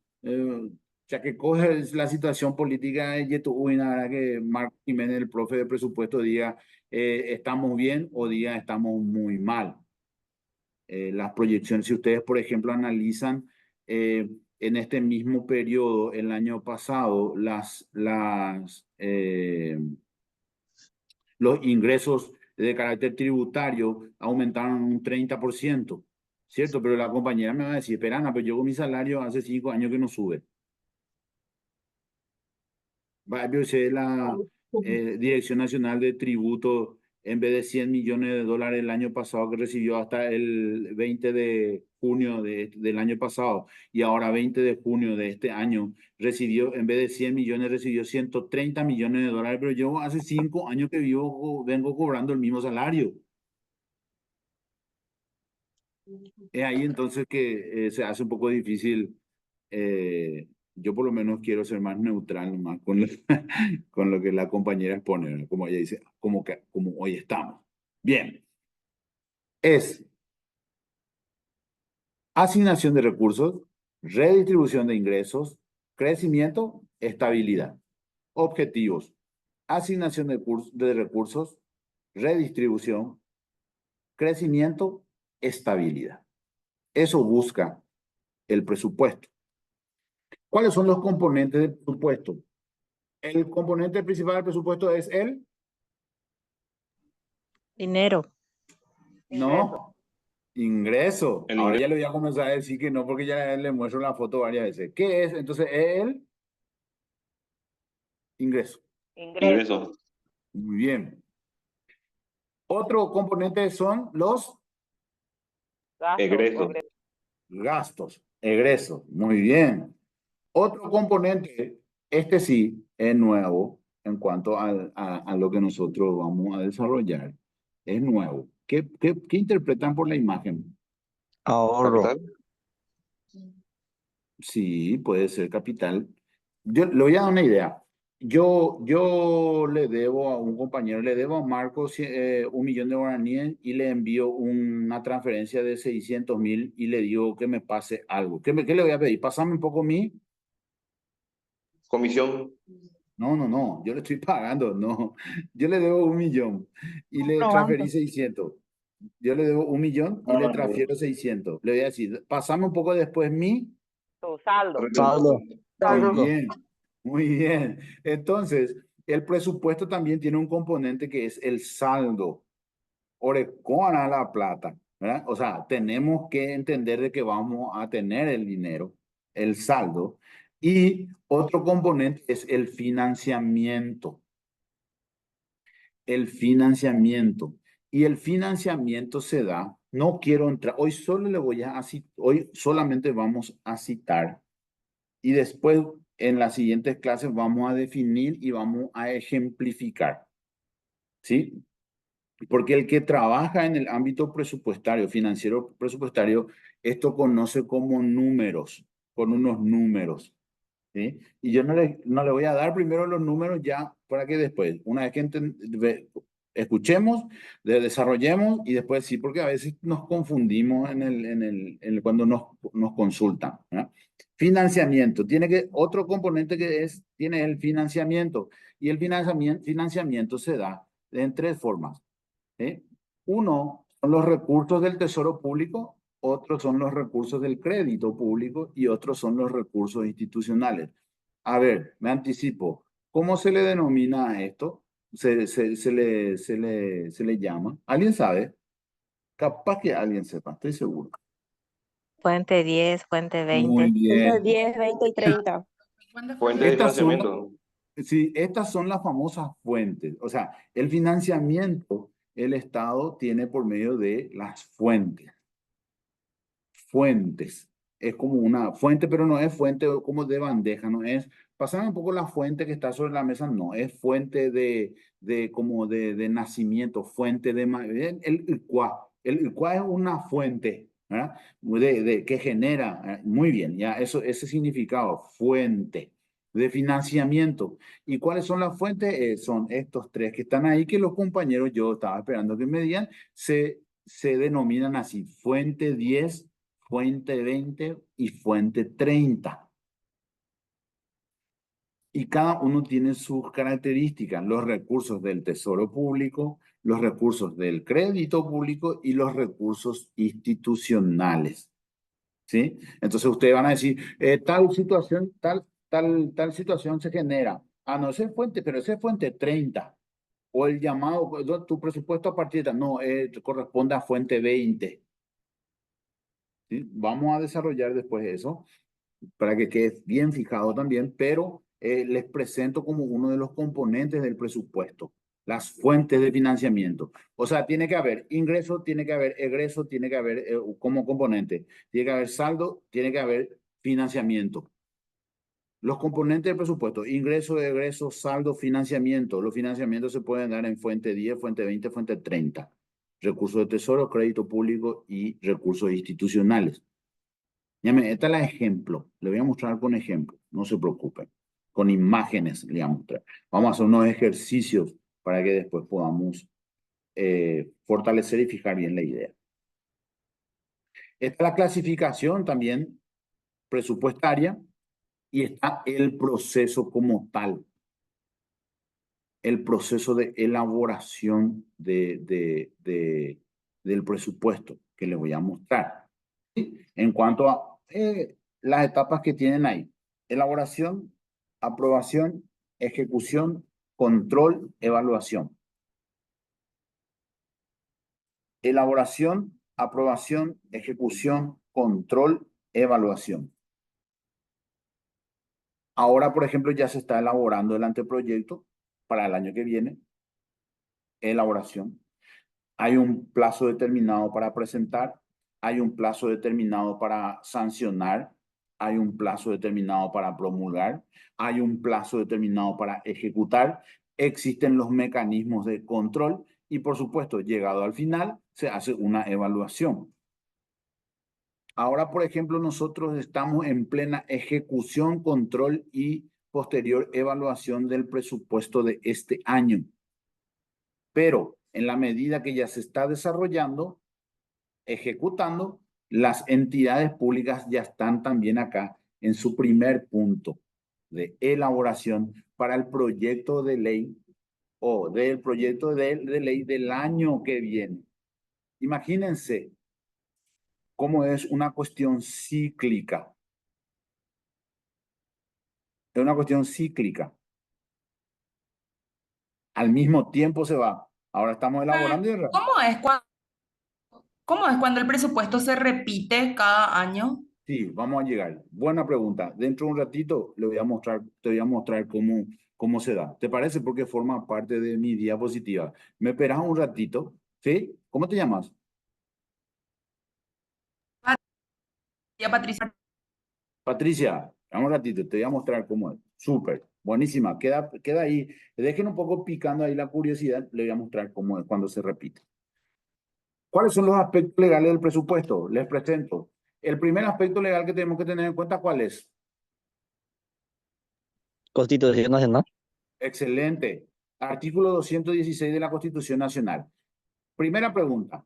ya que coges la situación política de Yetuhuina, ¿verdad? Que Marco Jiménez, el profe de presupuesto, diga, estamos bien o diga, estamos muy mal. Las proyecciones, si ustedes, por ejemplo, analizan en este mismo periodo, el año pasado, los ingresos de carácter tributario aumentaron un 30%, ¿cierto? Pero la compañera me va a decir, espera, pero yo con mi salario hace 5 años que no sube. Yo sé la Dirección Nacional de Tributo, en vez de 100 millones de dólares el año pasado que recibió hasta el 20 de junio del año pasado y ahora 20 de junio de este año recibió, en vez de 100 millones, recibió 130 millones de dólares, pero yo hace 5 años que vengo cobrando el mismo salario. Es ahí entonces que se hace un poco difícil. Yo por lo menos quiero ser más neutral nomás con con lo que la compañera expone, ¿verdad? Como ella dice, como hoy estamos. Bien. Es asignación de recursos, redistribución de ingresos, crecimiento, estabilidad. Objetivos. Asignación de recursos, redistribución, crecimiento, estabilidad. Eso busca el presupuesto. ¿Cuáles son los componentes del presupuesto? El componente principal del presupuesto es el... Dinero. No, ingreso. El Ahora ingreso. ya le voy a comenzar a decir que no, porque ya le muestro la foto varias veces. ¿Qué es? Entonces, el ingreso. Ingreso. Muy bien. Otro componente son los Egreso. gastos. Egreso. Muy bien. Otro componente, este sí, es nuevo en cuanto a lo que nosotros vamos a desarrollar. Es nuevo. ¿Qué interpretan por la imagen? Ahorro. Capital. Sí, puede ser capital. Yo le voy a dar una idea. Yo le debo a un compañero, le debo a Marcos 1 millón de guaraníes y le envío una transferencia de 600.000 y le digo que me pase algo. ¿Qué le voy a pedir? Pásame un poco mi... Comisión. No, yo le estoy pagando, no. Yo le debo 1 millón y le Comprobando. transferí 600. Yo le debo 1 millón y le transfiero 600. Le voy a decir, pasame un poco después mi... Tu saldo. Saldo. Muy Saldo. bien, muy bien. Entonces, el presupuesto también tiene un componente que es el saldo. Orecona la plata, ¿verdad? O sea, tenemos que entender de que vamos a tener el dinero, el saldo. Y otro componente es el financiamiento. El financiamiento. Y el financiamiento se da, no quiero entrar, hoy solo le voy a citar, hoy solamente vamos a citar y después en las siguientes clases vamos a definir y vamos a ejemplificar. ¿Sí? Porque el que trabaja en el ámbito presupuestario, financiero presupuestario, esto conoce como números, con unos números. ¿Sí? Y yo no le voy a dar primero los números ya para que después, una vez que escuchemos, desarrollemos y después sí, porque a veces nos confundimos cuando nos consultan, ¿verdad? Financiamiento. Otro componente tiene el financiamiento. Y el financiamiento se da en tres formas. ¿Sí? Uno son los recursos del Tesoro Público, otros son los recursos del crédito público y otros son los recursos institucionales. A ver, me anticipo. ¿Cómo se le denomina a esto? Se le llama. ¿Alguien sabe? Capaz que alguien sepa, estoy seguro. Fuente 10, fuente Muy 20. bien. 10, 20 y 30. Fuente de Estas son, financiamiento. sí, estas son las famosas fuentes. O sea, el financiamiento, el Estado tiene por medio de las fuentes. Fuentes. Es como una fuente, pero no es fuente como de bandeja, no es, pasame un poco la fuente que está sobre la mesa, no, es fuente como de nacimiento, fuente el cuá. El cuá es una fuente, ¿verdad? Que genera, muy bien, ya, ese significado, fuente de financiamiento. ¿Y cuáles son las fuentes? Son estos tres que están ahí, que los compañeros, yo estaba esperando que me digan, se denominan así, fuente 10, fuente 20 y fuente 30. Y cada uno tiene sus características, los recursos del Tesoro Público, los recursos del crédito público y los recursos institucionales. ¿Sí? Entonces ustedes van a decir, tal situación se genera. Ah, no, esa es fuente, pero esa es fuente 30. O el llamado, tu presupuesto a partir de... No, corresponde a fuente 20. ¿Sí? Vamos a desarrollar después eso para que quede bien fijado también, pero les presento como uno de los componentes del presupuesto, las fuentes de financiamiento. O sea, tiene que haber ingreso, tiene que haber egreso, tiene que haber como componente, tiene que haber saldo, tiene que haber financiamiento. Los componentes del presupuesto, ingreso, egreso, saldo, financiamiento. Los financiamientos se pueden dar en fuente 10, fuente 20, fuente 30. Recursos de tesoro, crédito público y recursos institucionales. Esta es la ejemplo. Le voy a mostrar con ejemplo. No se preocupen. Con imágenes le voy a mostrar. Vamos a hacer unos ejercicios para que después podamos fortalecer y fijar bien la idea. Esta es la clasificación también presupuestaria y está el proceso como tal. El proceso de elaboración del presupuesto que les voy a mostrar. En cuanto a las etapas que tienen ahí: elaboración, aprobación, ejecución, control, evaluación. Elaboración, aprobación, ejecución, control, evaluación. Ahora, por ejemplo, ya se está elaborando el anteproyecto para el año que viene. Elaboración. Hay un plazo determinado para presentar, hay un plazo determinado para sancionar, hay un plazo determinado para promulgar, hay un plazo determinado para ejecutar, existen los mecanismos de control y, por supuesto, llegado al final, se hace una evaluación. Ahora, por ejemplo, nosotros estamos en plena ejecución, control y posterior evaluación del presupuesto de este año. Pero en la medida que ya se está desarrollando, ejecutando, las entidades públicas ya están también acá en su primer punto de elaboración para el proyecto de ley o del proyecto de ley del año que viene. Imagínense cómo es una cuestión cíclica. Es una cuestión cíclica. Al mismo tiempo se va. Ahora estamos elaborando y ¿Cómo es cuando el presupuesto se repite cada año? sí, vamos a llegar. Buena pregunta. Dentro de un ratito te voy a mostrar cómo se da. ¿Te parece? Porque forma parte de mi diapositiva. ¿Me esperas un ratito? ¿Sí? ¿Cómo te llamas? Ya, Patricia. Patricia, un ratito, te voy a mostrar cómo es. Súper, buenísima. Queda ahí. Dejen un poco picando ahí la curiosidad. Le voy a mostrar cómo es cuando se repite. ¿Cuáles son los aspectos legales del presupuesto? Les presento. El primer aspecto legal que tenemos que tener en cuenta, ¿cuál es? Constitución Nacional. Excelente. Artículo 216 de la Constitución Nacional. Primera pregunta.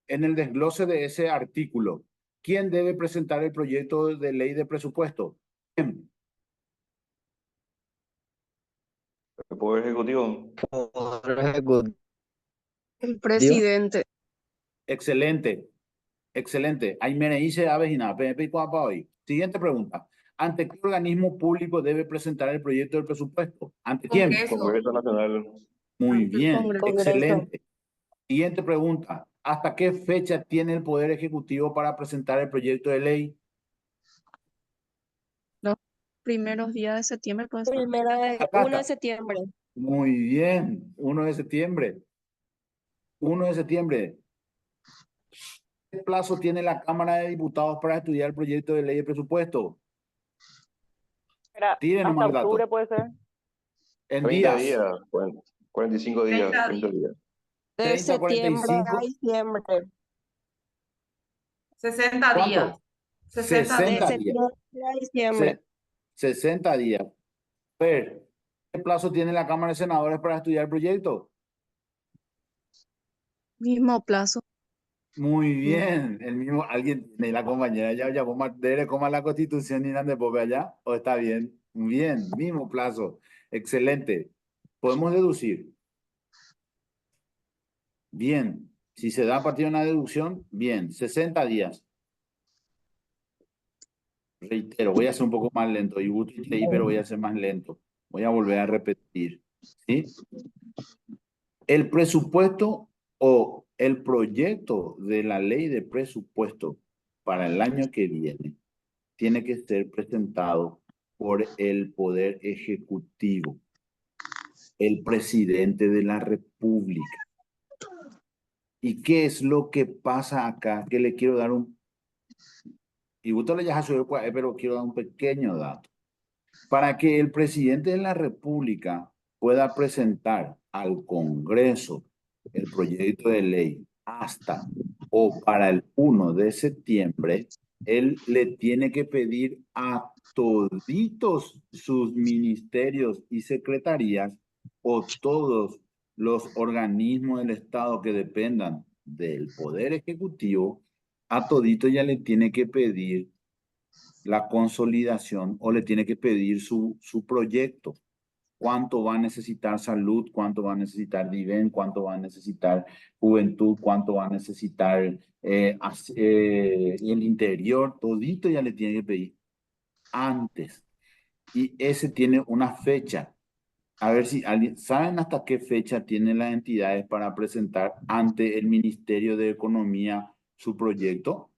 En el desglose de ese artículo, ¿quién debe presentar el proyecto de ley de presupuesto? ¿Quién? El Poder Ejecutivo. Poder Ejecutivo. El presidente. Excelente. Excelente. Aymere dice avejina, PNP y Coapa hoy. Siguiente pregunta. ¿Ante qué organismo público debe presentar el proyecto del presupuesto? ¿Ante quién? Congreso. Congreso Nacional. Muy Ante el bien. Congreso. Excelente. Siguiente pregunta. ¿Hasta qué fecha tiene el Poder Ejecutivo para presentar el proyecto de ley? Los primeros días de septiembre, pues. Primera de Acá 1 de está. septiembre. Muy bien. 1 de septiembre. 1 de septiembre. ¿Qué plazo tiene la Cámara de Diputados para estudiar el proyecto de ley de presupuesto? Era Tiren hasta nomás el dato. octubre, puede ser. En 30 días. días, 45 días, 30 30 días. De 30, septiembre 45. a diciembre. 60 días. ¿Cuánto? 60 De 60 días. días. septiembre a diciembre. 60 días. Pero, ¿qué plazo tiene la Cámara de Senadores para estudiar el proyecto? Mismo plazo. Muy bien. El mismo, alguien de la compañera ya llamó debe coma la Constitución y de pope allá. ¿O está bien? Bien, mismo plazo. Excelente. Podemos deducir. Bien. Si se da a partir de una deducción, bien. 60 días. Reitero, voy a hacer un poco más lento. Pero voy a hacer más lento. Voy a volver a repetir. ¿Sí? El presupuesto o el proyecto de la ley de presupuesto para el año que viene tiene que ser presentado por el Poder Ejecutivo, el presidente de la República. ¿Y qué es lo que pasa acá? Que le quiero dar y usted le ya pero quiero dar un pequeño dato. Para que el presidente de la República pueda presentar al Congreso el proyecto de ley hasta o para el 1 de septiembre, él le tiene que pedir a toditos sus ministerios y secretarías o todos los organismos del Estado que dependan del Poder Ejecutivo, a todito ya le tiene que pedir la consolidación o le tiene que pedir su proyecto. cuánto va a necesitar salud, cuánto va a necesitar DIVEN, cuánto va a necesitar juventud, cuánto va a necesitar el interior, todito ya le tiene que pedir antes. Y ese tiene una fecha. A ver si alguien, ¿saben hasta qué fecha tienen las entidades para presentar ante el Ministerio de Economía su proyecto?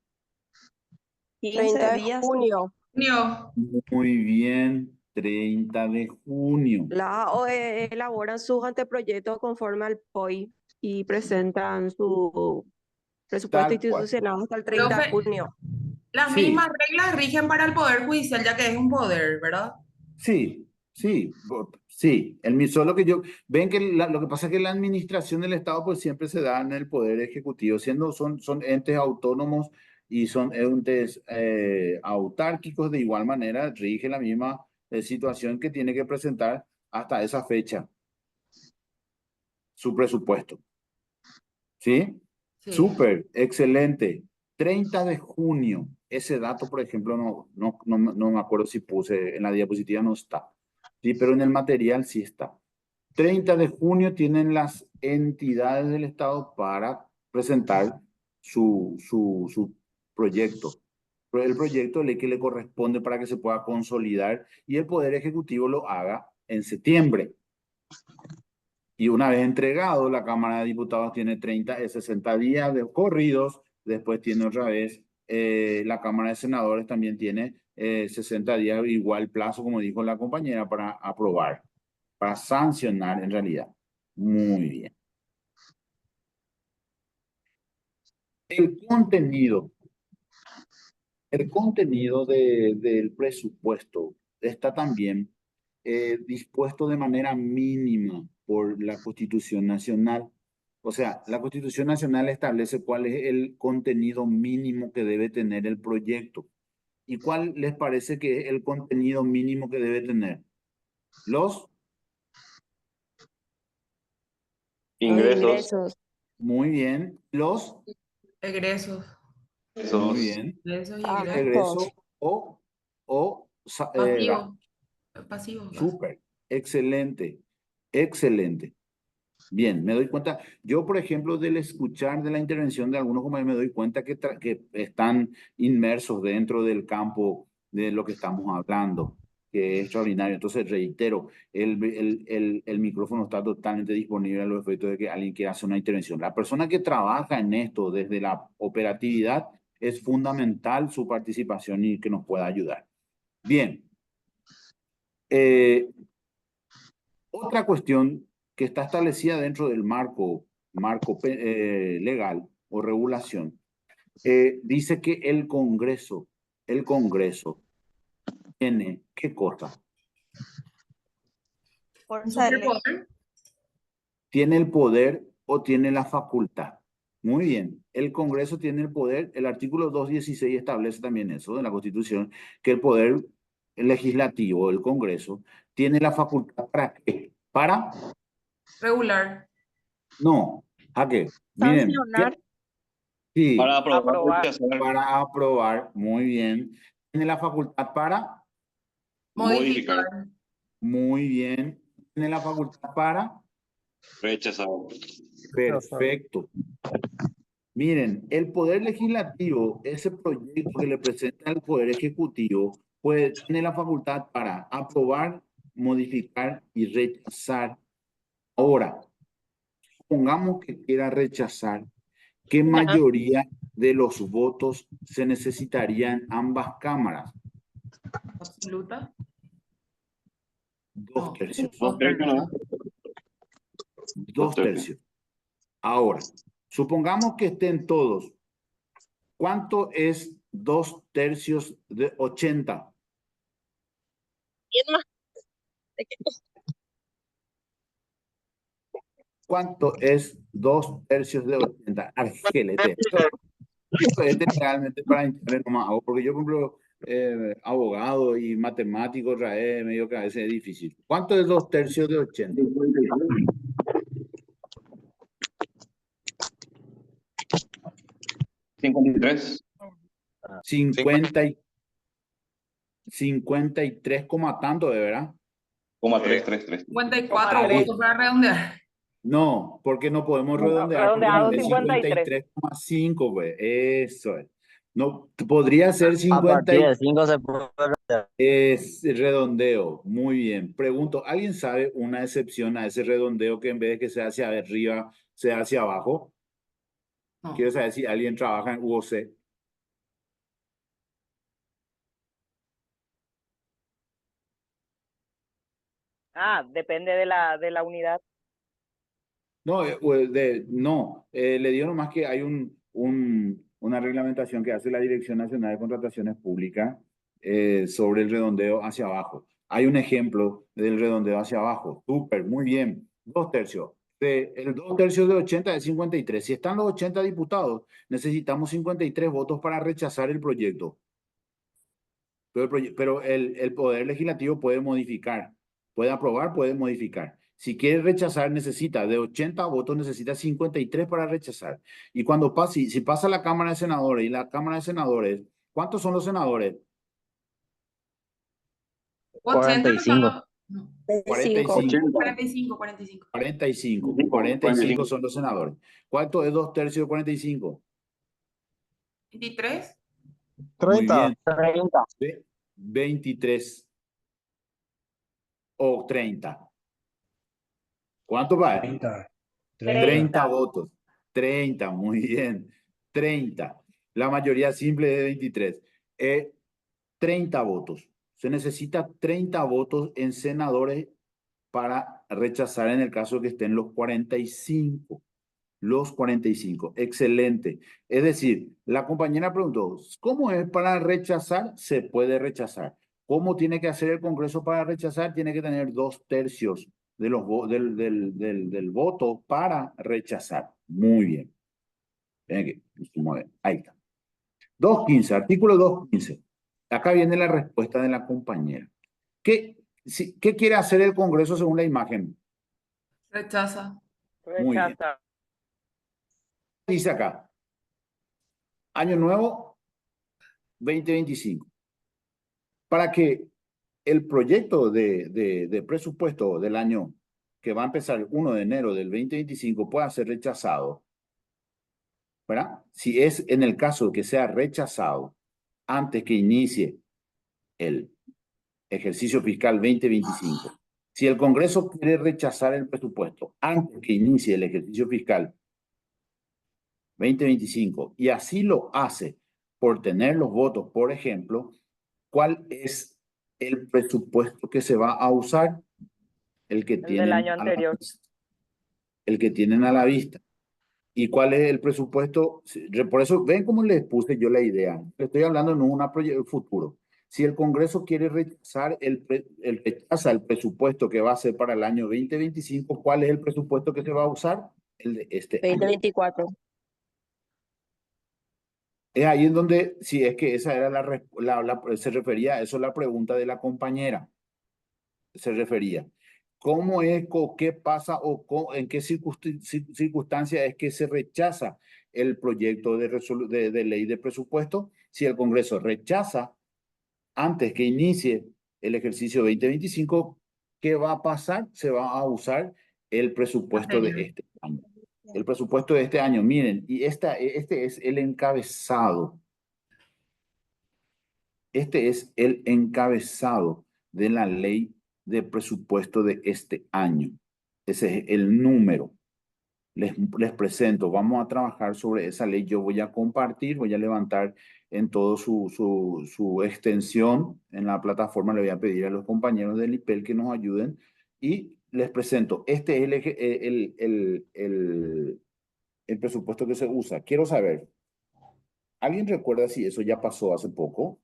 30 de junio. Junio. Muy bien, 30 de junio. Las AOE elaboran sus anteproyectos conforme al POI y presentan su presupuesto Tal cual. institucional hasta el 30 de Profe, junio. las Sí. mismas reglas rigen para el Poder Judicial, ya que es un poder, ¿verdad? Sí, sí, sí. Solo que ven que lo que pasa es que la administración del Estado pues siempre se da en el Poder Ejecutivo, son entes autónomos y son entes autárquicos, de igual manera rige la misma situación que tiene que presentar hasta esa fecha su presupuesto. ¿Sí? Sí. Súper, excelente. 30 de junio, ese dato, por ejemplo, no me acuerdo si puse, en la diapositiva no está. Sí, pero en el material sí está. 30 de junio tienen las entidades del Estado para presentar su proyecto. El proyecto de ley que le corresponde para que se pueda consolidar y el Poder Ejecutivo lo haga en septiembre. Y una vez entregado, la Cámara de Diputados tiene 60 días de corridos, después tiene otra vez, la Cámara de Senadores también tiene 60 días, igual plazo, como dijo la compañera, para aprobar, para sancionar en realidad. Muy bien. El contenido del presupuesto está también dispuesto de manera mínima por la Constitución Nacional. O sea, la Constitución Nacional establece cuál es el contenido mínimo que debe tener el proyecto. ¿Y cuál les parece que es el contenido mínimo que debe tener? Los Ingresos. Muy bien. Los Egresos. Muy bien. Egresos y Ah, egresos. Egreso o Pasivo. Pasivo. súper, excelente, excelente. Bien, me doy cuenta, yo por ejemplo del escuchar de la intervención de algunos compañeros me doy cuenta que están inmersos dentro del campo de lo que estamos hablando, que es extraordinario. Entonces reitero, el micrófono está totalmente disponible a los efectos de que alguien quiera hacer una intervención. La persona que trabaja en esto desde la operatividad es fundamental su participación y que nos pueda ayudar. Bien. Otra cuestión que está establecida dentro del marco legal o regulación, dice que el Congreso tiene, ¿qué cosa? fuerza de ley. Superpoder. Tiene el poder o tiene la facultad. Muy bien, el Congreso tiene el poder, el artículo 216 establece también eso de la Constitución, que el poder legislativo del Congreso tiene la facultad ¿para qué? Para Regular. no, ¿a qué? Miren, Sancionar. sí, Para aprobar. para aprobar, muy bien. Tiene la facultad para, Modificar. muy bien. Tiene la facultad para, Rechazar. perfecto. Miren, el Poder Legislativo, ese proyecto que le presenta el Poder Ejecutivo, pues tiene la facultad para aprobar, modificar y rechazar. Ahora, supongamos que quiera rechazar, ¿qué mayoría de los votos se necesitaría en ambas cámaras? Absoluta. 2 tercios. Dos tercios, ¿no? 2 tercios. Ahora, supongamos que estén todos. ¿Cuánto es 2 tercios de 80? ¿Quién más? ¿Cuánto es 2 tercios de 80? Argelete. Esto es realmente para entender nomás, porque yo, por ejemplo, abogado y matemático, medio que a veces es difícil. ¿Cuánto es 2 tercios de 80? 53. 53, tanto, de verdad. 333. 54 Coma tres. votos para redondear. No, porque no podemos redondear porque redondeado no es 53. 53,5, pues. Eso es. No, podría ser A 50 partir de 5 se puede. es redondeo. Muy bien. Pregunto, ¿alguien sabe una excepción a ese redondeo que en vez de que sea hacia arriba, sea hacia abajo? No. Quiero saber si alguien trabaja en UOC. Depende de la unidad. No, no, le digo nomás que hay una reglamentación que hace la Dirección Nacional de Contrataciones Públicas sobre el redondeo hacia abajo. Hay un ejemplo del redondeo hacia abajo. Súper, muy bien. 2/3. El 2/3 de 80 es 53. Si están los 80 diputados, necesitamos 53 votos para rechazar el proyecto. Pero el Poder Legislativo puede modificar, puede aprobar, puede modificar. Si quiere rechazar, necesita de 80 votos, necesita 53 para rechazar. Y cuando pase, si pasa la Cámara de Senadores y la Cámara de Senadores, ¿cuántos son los senadores? 45. 45. 45, 45. 45. 45 son los senadores. ¿Cuánto es 2/3 de 45? 23. Muy bien. 30. 23 o 30. ¿Cuánto va? 30 votos. 30, muy bien. 30. La mayoría simple de 23. 30 votos. Se necesita 30 votos en senadores para rechazar en el caso que estén los 45. Los 45. Excelente. Es decir, la compañera preguntó, ¿cómo es para rechazar? Se puede rechazar. ¿Cómo tiene que hacer el Congreso para rechazar? Tiene que tener 2/3 de los del voto para rechazar. Muy bien. Ahí está. 215, artículo 215. Acá viene la respuesta de la compañera. ¿Qué quiere hacer el Congreso según la imagen? Rechaza. Muy bien. Rechaza. Dice acá, año nuevo 2025. Para que el proyecto de presupuesto del año que va a empezar el 1 de enero del 2025 pueda ser rechazado, ¿verdad? Si es en el caso que sea rechazado antes que inicie el ejercicio fiscal 2025, si el Congreso quiere rechazar el presupuesto antes que inicie el ejercicio fiscal 2025 y así lo hace por tener los votos, por ejemplo, ¿cuál es el presupuesto que se va a usar? El que El del tienen año a la anterior. vista. El que tienen a la vista. ¿Y cuál es el presupuesto? Por eso, ven cómo les puse yo la idea. Estoy hablando en un futuro. Si el Congreso quiere rechazar rechaza el presupuesto que va a ser para el año 2025, ¿cuál es el presupuesto que se va a usar? El de este año. 2024. Es ahí en donde, si es que esa era se refería a eso la pregunta de la compañera. Se refería. ¿Cómo es, qué pasa o en qué circunstancia es que se rechaza el proyecto de ley de presupuesto? Si el Congreso rechaza antes que inicie el ejercicio 2025, ¿qué va a pasar? Se va a usar el presupuesto de este año. El presupuesto de este año, miren, y este es el encabezado. Este es el encabezado de la ley de presupuesto de este año. Ese es el número. Les presento, vamos a trabajar sobre esa ley. Yo voy a compartir, voy a levantar en todo su extensión en la plataforma. Le voy a pedir a los compañeros del IPEL que nos ayuden y les presento. Este es el presupuesto que se usa. Quiero saber, ¿alguien recuerda si eso ya pasó hace poco?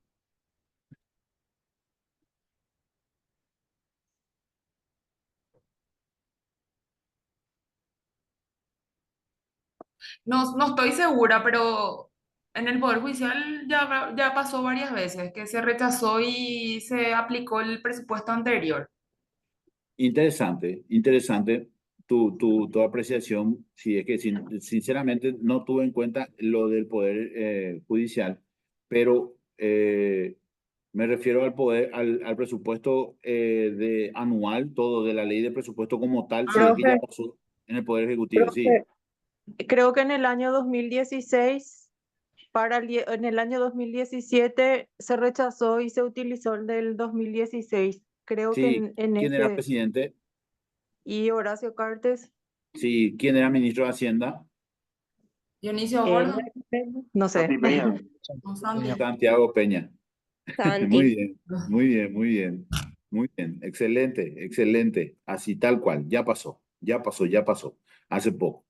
No, no estoy segura, pero en el Poder Judicial ya pasó varias veces que se rechazó y se aplicó el presupuesto anterior. Interesante, interesante tu apreciación. Sí, es que sinceramente no tuve en cuenta lo del Poder Judicial, pero Me refiero al poder, al presupuesto anual, todo de la ley de presupuesto como tal, si es que ya Profe, pasó en el Poder Ejecutivo, sí. profe, creo que en el año 2016, en el año 2017 se rechazó y se utilizó el del 2016. Creo que Sí, en ¿quién era ese, presidente? y Horacio Cartes, Sí, ¿quién era ministro de Hacienda? Dionisio él, Gordo, no sé. Santi Peña. o Santi. Santiago Peña. Muy Santi. bien, muy bien, muy bien. Muy bien, excelente, excelente. Así tal cual, ya pasó, ya pasó, ya pasó. Hace poco.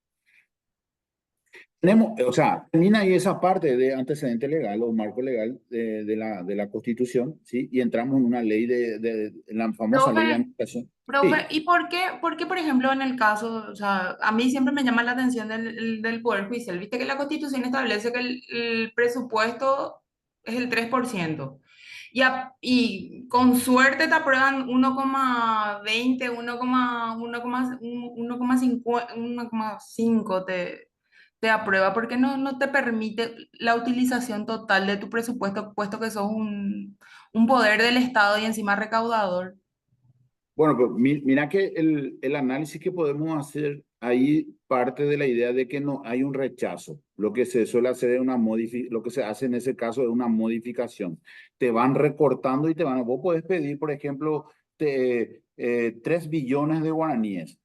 Tenemos, o sea, termina ahí esa parte de antecedente legal o marco legal de la Constitución, ¿sí? Y entramos en una ley de la famosa ley de Profe, administración. profe, Sí, ¿y por qué, por ejemplo, en el caso, o sea, a mí siempre me llama la atención del Poder Judicial? Viste que la Constitución establece que el presupuesto es el 3%. Y con suerte te aprueban 1,20, 1,5 te aprueba, porque no te permite la utilización total de tu presupuesto, puesto que sos un poder del Estado y encima recaudador. bueno, pues mira que el análisis que podemos hacer ahí parte de la idea de que no hay un rechazo. Lo que se suele hacer es lo que se hace en ese caso es una modificación. Te van recortando y vos podés pedir, por ejemplo, 3 billones de guaraníes,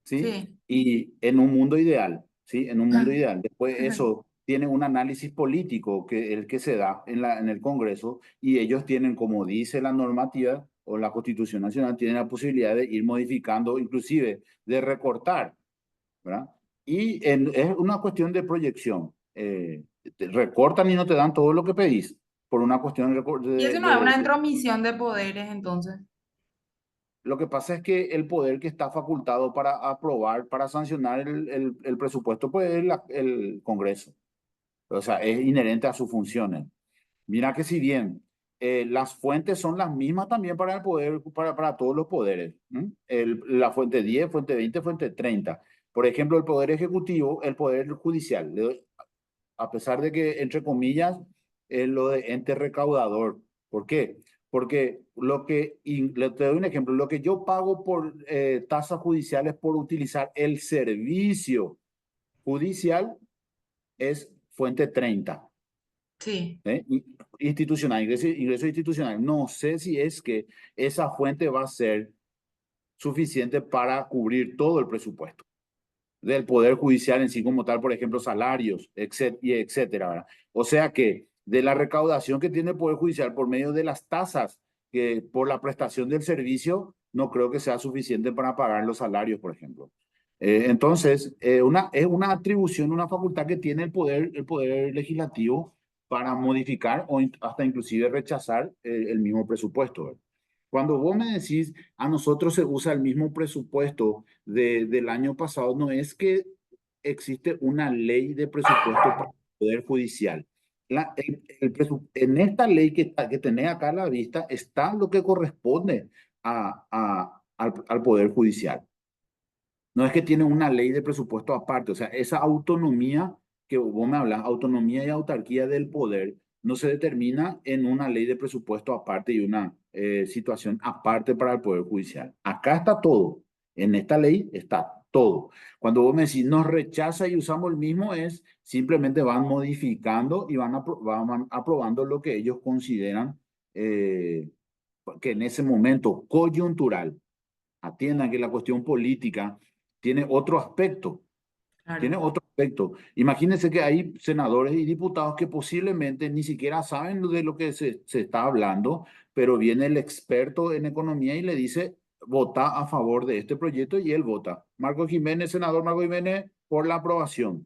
¿sí? Sí. Y en un mundo ideal, ¿sí? En un mundo ideal. Después eso tiene un análisis político que el que se da en el Congreso y ellos tienen, como dice la normativa o la Constitución Nacional, tienen la posibilidad de ir modificando, inclusive de recortar, ¿verdad? Y es una cuestión de proyección. Te recortan y no te dan todo lo que pedís por una cuestión Y eso no es una intromisión de poderes, entonces. Lo que pasa es que el poder que está facultado para aprobar, para sancionar el presupuesto, pues es el Congreso. O sea, es inherente a sus funciones. Mira que si bien las fuentes son las mismas también para el poder, para todos los poderes. La fuente 10, fuente 20, fuente 30. Por ejemplo, el poder ejecutivo, el poder judicial, a pesar de que, entre comillas, es lo de ente recaudador. ¿Por qué? Porque te doy un ejemplo, lo que yo pago por tasas judiciales por utilizar el servicio judicial es fuente 30. Sí. Institucional, ingreso institucional. No sé si es que esa fuente va a ser suficiente para cubrir todo el presupuesto del Poder Judicial en sí como tal, por ejemplo, salarios, etcétera, ¿verdad? O sea que de la recaudación que tiene el Poder Judicial por medio de las tasas que por la prestación del servicio, no creo que sea suficiente para pagar los salarios, por ejemplo. Entonces, es una atribución, una facultad que tiene el poder legislativo para modificar o hasta inclusive rechazar el mismo presupuesto, ¿verdad? Cuando vos me decís, a nosotros se usa el mismo presupuesto del año pasado, no es que existe una ley de presupuesto para el Poder Judicial. En esta ley que tenés acá a la vista está lo que corresponde al Poder Judicial. No es que tiene una ley de presupuesto aparte, o sea, esa autonomía que vos me hablas, autonomía y autarquía del poder, no se determina en una ley de presupuesto aparte y una situación aparte para el Poder Judicial. Acá está todo, en esta ley está todo. Cuando vos me decís nos rechaza y usamos el mismo, es simplemente van modificando y van aprobando lo que ellos consideran que en ese momento coyuntural, atiendan que la cuestión política tiene otro aspecto. Claro. Tiene otro aspecto. Imagínense que hay senadores y diputados que posiblemente ni siquiera saben de lo que se está hablando, pero viene el experto en economía y le dice, vota a favor de este proyecto y él vota. Marco Jiménez, senador Marco Jiménez, por la aprobación.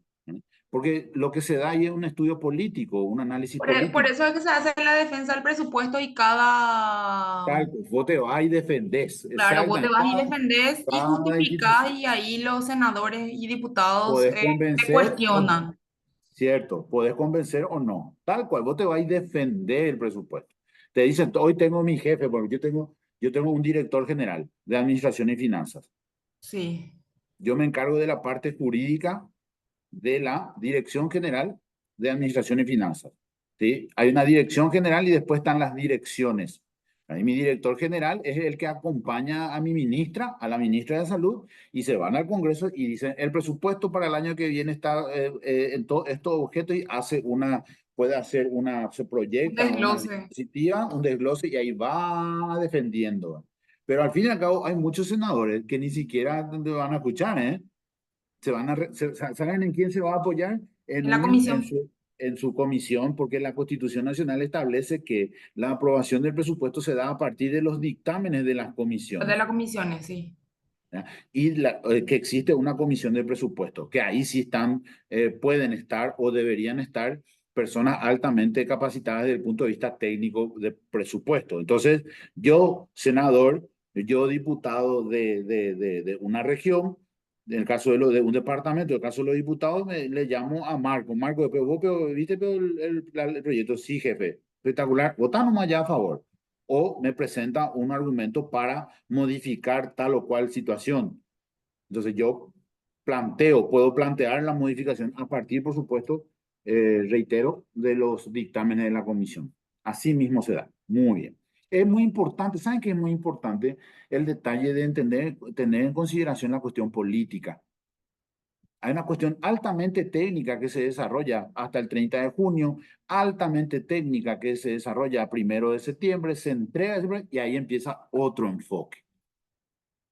Porque lo que se da ahí es un estudio político, un análisis político. Por eso es que se hace la defensa del presupuesto y cada... Tal, vos te vas y defendés. Claro, vos te vas y Exactamente. defendés y Cada justificás institución y ahí los senadores y diputados podés te convencer o no. cuestionan. Cierto, podés convencer o no. Tal cual, vos te vas a defender el presupuesto. Te dicen, hoy tengo mi jefe, porque yo tengo un director general de administración y finanzas. Sí. Yo me encargo de la parte jurídica de la Dirección General de Administración y Finanzas. ¿sí? Hay una dirección general y después están las direcciones. Ahí mi director general es el que acompaña a mi ministra, a la ministra de Salud, y se van al Congreso y dicen, el presupuesto para el año que viene está en todos estos objetos y puede hacer se Un proyecta una desglose. diapositiva, un desglose y ahí va defendiendo. Pero al fin y al cabo hay muchos senadores que ni siquiera te van a escuchar, ¿eh? ¿Saben en quién se va a apoyar? En la comisión. En su comisión, porque la Constitución Nacional establece que la aprobación del presupuesto se da a partir de los dictámenes de las De comisiones. las comisiones, sí. ¿Ya? Y que existe una comisión de presupuesto, que ahí sí pueden estar o deberían estar personas altamente capacitadas desde el punto de vista técnico de presupuesto. Entonces, yo, senador, yo diputado de una región, en el caso de un departamento, en el caso de los diputados, le llamo a Marco. Marco, ¿viste el proyecto? Sí, jefe. Espectacular. Votá nomás ya a favor. O me presenta un argumento para modificar tal o cual situación. Entonces yo puedo plantear la modificación a partir, por supuesto, reitero, de los dictámenes de la comisión. Así mismo se da. Muy bien. Es muy importante, ¿saben qué es muy importante? El detalle de tener en consideración la cuestión política. Hay una cuestión altamente técnica que se desarrolla hasta el 30 de junio, altamente técnica que se desarrolla a 1 de septiembre, se entrega y ahí empieza otro enfoque.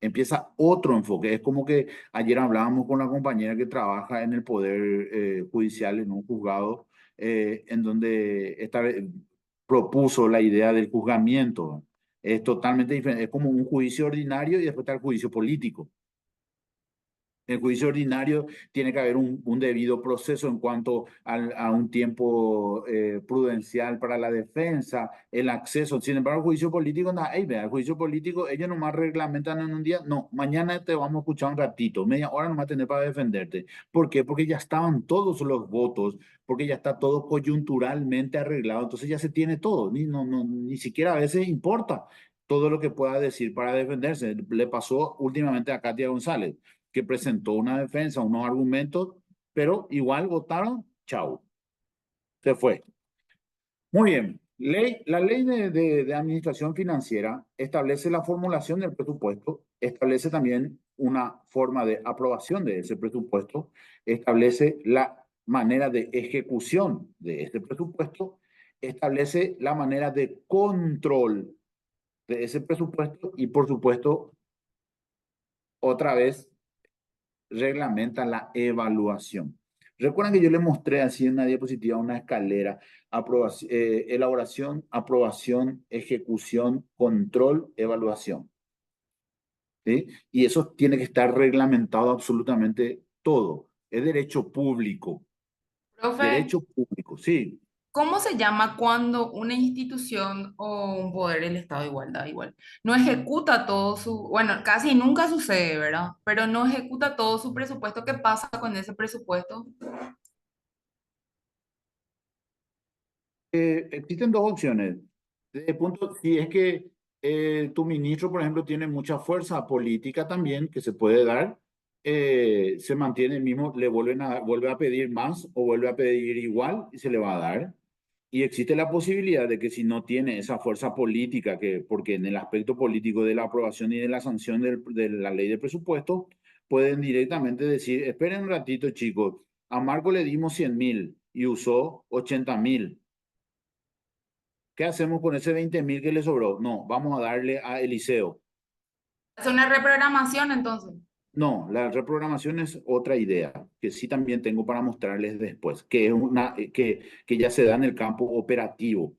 Empieza otro enfoque. Es como que ayer hablábamos con la compañera que trabaja en el Poder Judicial, en un juzgado, en donde propuso la idea del juzgamiento. Es totalmente diferente. Es como un juicio ordinario y después está el juicio político. En el juicio ordinario tiene que haber un debido proceso en cuanto a un tiempo prudencial para la defensa, el acceso. Sin embargo, el juicio político, el juicio político, ellos nomás reglamentan en un día. No, mañana te vamos a escuchar un ratito, media hora nomás tener para defenderte. ¿Por qué? Porque ya estaban todos los votos, porque ya está todo coyunturalmente arreglado, entonces ya se tiene todo, ni siquiera a veces importa todo lo que pueda decir para defenderse. Le pasó últimamente a Katia González, que presentó una defensa, unos argumentos, pero igual votaron, chau, se fue. Muy bien, la ley de administración financiera establece la formulación del presupuesto, establece también una forma de aprobación de ese presupuesto, establece la manera de ejecución de ese presupuesto, establece la manera de control de ese presupuesto y, por supuesto, otra vez, reglamenta la evaluación. Recuerdan que yo les mostré así en una diapositiva una escalera: elaboración, aprobación, ejecución, control, evaluación. ¿Sí? Y eso tiene que estar reglamentado absolutamente todo. Es derecho público. Profe, Derecho público, sí. ¿cómo se llama cuando una institución o un poder, el Estado de igual, no ejecuta todo bueno, casi nunca sucede, ¿verdad? Pero no ejecuta todo su presupuesto? ¿Qué pasa con ese presupuesto? Existen dos opciones. Si es que tu ministro, por ejemplo, tiene mucha fuerza política también que se puede dar, se mantiene el mismo, vuelve a pedir más o vuelve a pedir igual y se le va a dar. Y existe la posibilidad de que si no tiene esa fuerza política, porque en el aspecto político de la aprobación y de la sanción de la ley de presupuesto, pueden directamente decir, esperen un ratito, chicos, a Marco le dimos 100.000 y usó 80.000. ¿Qué hacemos con ese 20.000 que le sobró? No, vamos a darle a Eliseo. ¿Es una reprogramación entonces? No, la reprogramación es otra idea que sí también tengo para mostrarles después, que es que ya se da en el campo operativo.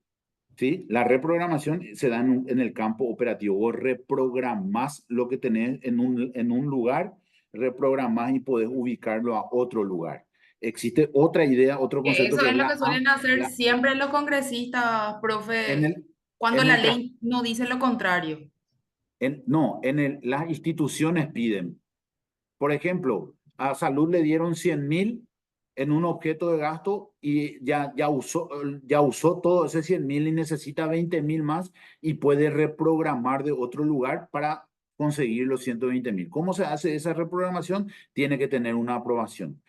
¿Sí? La reprogramación se da en el campo operativo. Vos reprogramás lo que tenés en un lugar, reprogramás y podés ubicarlo a otro lugar. Existe otra idea, otro concepto Eso que es es lo que suelen hacer siempre los congresistas, profe, cuando la ley no dice lo contrario. Las instituciones piden. Por ejemplo, a salud le dieron 100.000 en un objeto de gasto y ya usó todo ese 100.000 y necesita 20.000 más y puede reprogramar de otro lugar para conseguir los 120.000. ¿Cómo se hace esa reprogramación? Tiene que tener una aprobación.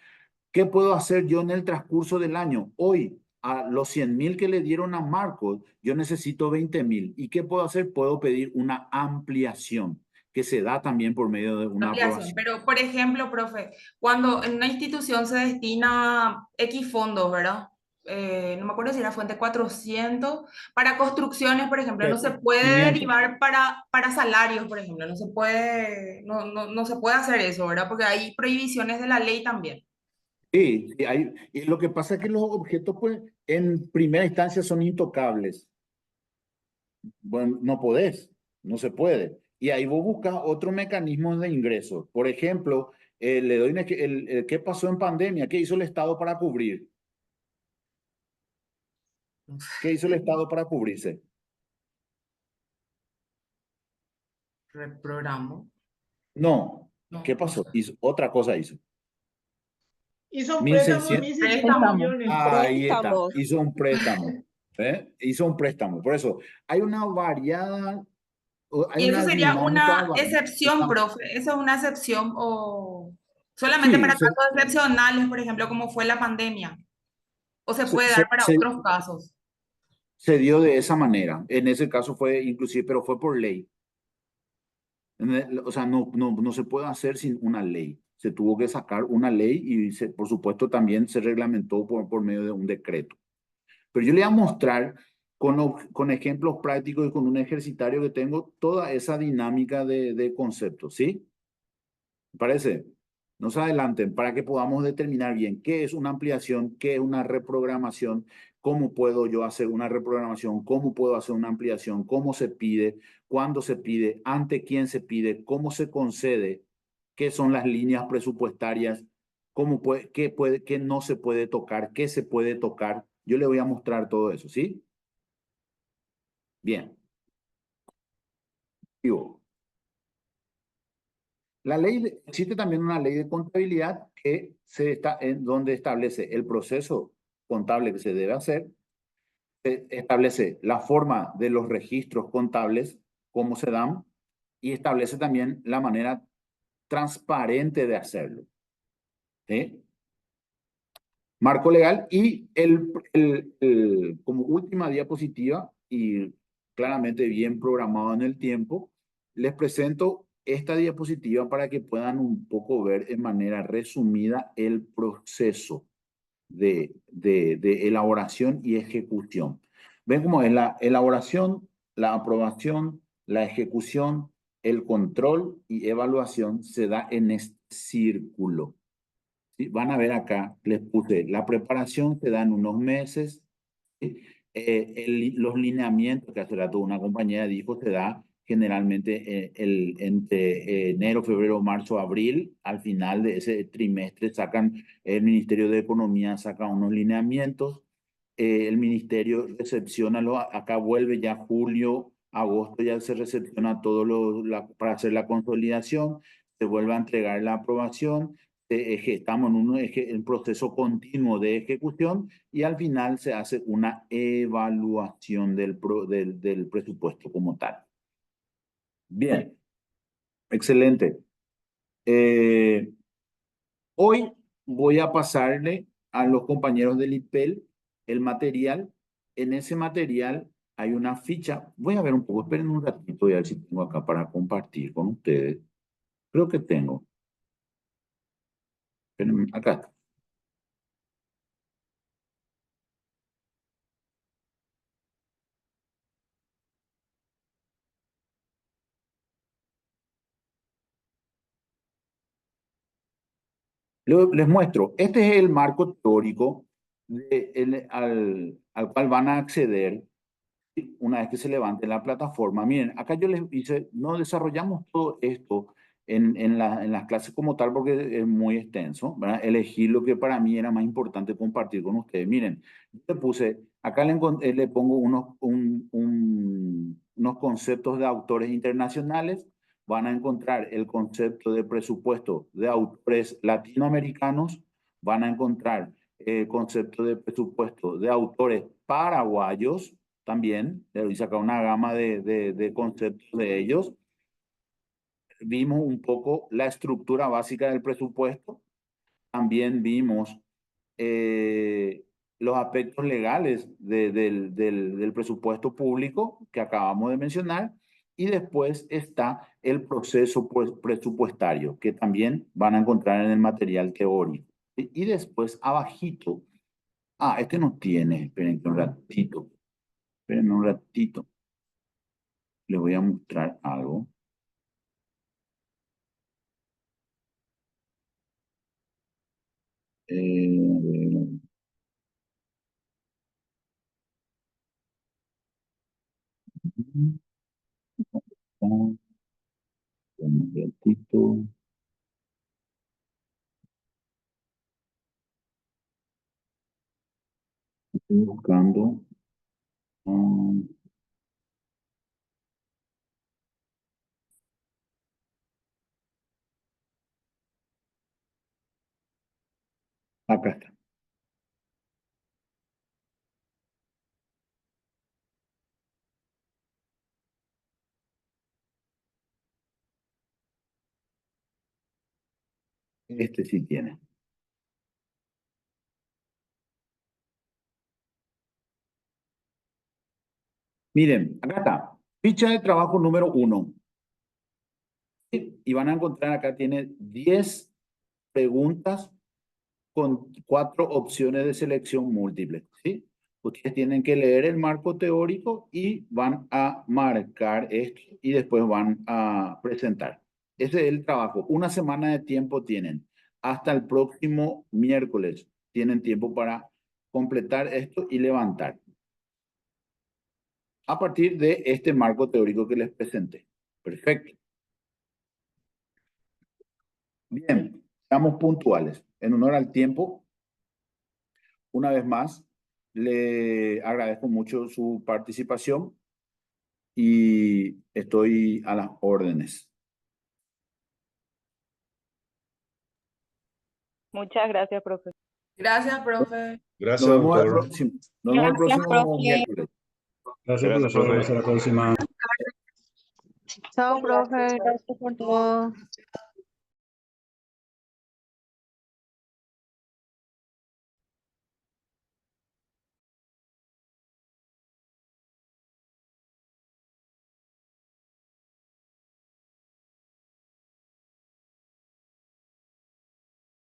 ¿Qué puedo hacer yo en el transcurso del año? Hoy, a los 100.000 que le dieron a Marcos, yo necesito 20.000. ¿Y qué puedo hacer? Puedo pedir una ampliación, que se da también por medio de una Ampliación. aprobación. Pero, por ejemplo, profe, cuando en una institución se destina X fondos, ¿verdad? No me acuerdo si era fuente 400, para construcciones, por ejemplo, no se puede 500. derivar para salarios, por ejemplo, no se puede, no se puede hacer eso, ¿verdad? Porque hay prohibiciones de la ley también. Sí, sí, y lo que pasa es que los objetos, pues, en primera instancia son intocables. Bueno, no podés, no se puede. Y ahí vos buscas otros mecanismos de ingreso. Por ejemplo, le doy ¿qué pasó en pandemia? ¿Qué hizo el Estado para cubrir? ¿Qué hizo el Estado para cubrirse? Reprogramo. No. No, ¿Qué no pasó? sé. Hizo, otra cosa hizo. Hizo un préstamo de 1.600. 1.600 millones. Ahí está. Préstamos. Hizo un préstamo. Hizo un préstamo. Por eso, hay una variada, hay Y eso una sería dinámica. una excepción, profe. Eso es una excepción o solamente Sí, para casos excepcionales, por ejemplo, como fue la pandemia. O se se, puede se, dar para se- otros casos. se dio de esa manera. En ese caso fue inclusive, pero fue por ley. O sea, no se puede hacer sin una ley. Se tuvo que sacar una ley y por supuesto también se reglamentó por medio de un decreto. Pero yo le voy a mostrar con ejemplos prácticos y con un ejercitario que tengo toda esa dinámica de conceptos, ¿sí? ¿Me parece? No se adelanten para que podamos determinar bien qué es una ampliación, qué es una reprogramación, cómo puedo yo hacer una reprogramación, cómo puedo hacer una ampliación, cómo se pide, cuándo se pide, ante quién se pide, cómo se concede, qué son las líneas presupuestarias, qué no se puede tocar, qué se puede tocar. Yo le voy a mostrar todo eso, ¿sí? Bien. Digo, existe también una ley de contabilidad donde establece el proceso contable que se debe hacer, establece la forma de los registros contables, cómo se dan, y establece también la manera transparente de hacerlo. ¿Sí? Marco legal y como última diapositiva, y claramente bien programado en el tiempo, les presento esta diapositiva para que puedan un poco ver en manera resumida el proceso de elaboración y ejecución. Ven cómo es la elaboración, la aprobación, la ejecución, el control y evaluación se da en este círculo. ¿Sí? Van a ver acá, les puse, la preparación se da en unos meses, ¿sí? Los lineamientos que hace rato una compañía dijo se da generalmente entre enero, febrero, marzo, abril. Al final de ese trimestre el Ministerio de Economía saca unos lineamientos, el Ministerio recepciona, acá vuelve ya julio, agosto, ya se recepciona todo para hacer la consolidación, se vuelve a entregar la aprobación, estamos en un proceso continuo de ejecución y al final se hace una evaluación del presupuesto como tal. Bien, excelente. Hoy voy a pasarle a los compañeros del IPEL el material. En ese material hay una ficha. Voy a ver un poco, esperen un ratito y a ver si tengo acá para compartir con ustedes. Creo que tengo. Esperen, acá está. Les muestro, este es el marco teórico al cual van a acceder una vez que se levante la plataforma. Miren, acá yo les dice, no desarrollamos todo esto en las clases como tal porque es muy extenso, ¿verdad? Elegí lo que para mí era más importante compartir con ustedes. Miren, yo le puse, acá le pongo unos conceptos de autores internacionales. Van a encontrar el concepto de presupuesto de autores latinoamericanos, van a encontrar el concepto de presupuesto de autores paraguayos, también, le voy a sacar una gama de conceptos de ellos. Vimos un poco la estructura básica del presupuesto, también vimos los aspectos legales del presupuesto público que acabamos de mencionar, y después está el proceso presupuestario, que también van a encontrar en el material teórico. Y después, abajito, este no tiene, esperen un ratito, les voy a mostrar algo. Un ratito. Estoy buscando. Acá está. Este sí tiene. Miren, acá está. Ficha de trabajo número 1. Y van a encontrar acá, tiene 10 preguntas con 4 opciones de selección múltiple. ¿Sí? Ustedes tienen que leer el marco teórico y van a marcar esto y después van a presentar. Ese es el trabajo. Una semana de tiempo tienen. Hasta el próximo miércoles tienen tiempo para completar esto y levantar. A partir de este marco teórico que les presenté. Perfecto. Bien, seamos puntuales. En honor al tiempo, una vez más, le agradezco mucho su participación y estoy a las órdenes. Muchas gracias, profe. Gracias, profe. Gracias, Nos vemos el doctor. próximo, miércoles. Gracias, profesor. Hasta la próxima. Chao, profe. Gracias por todo.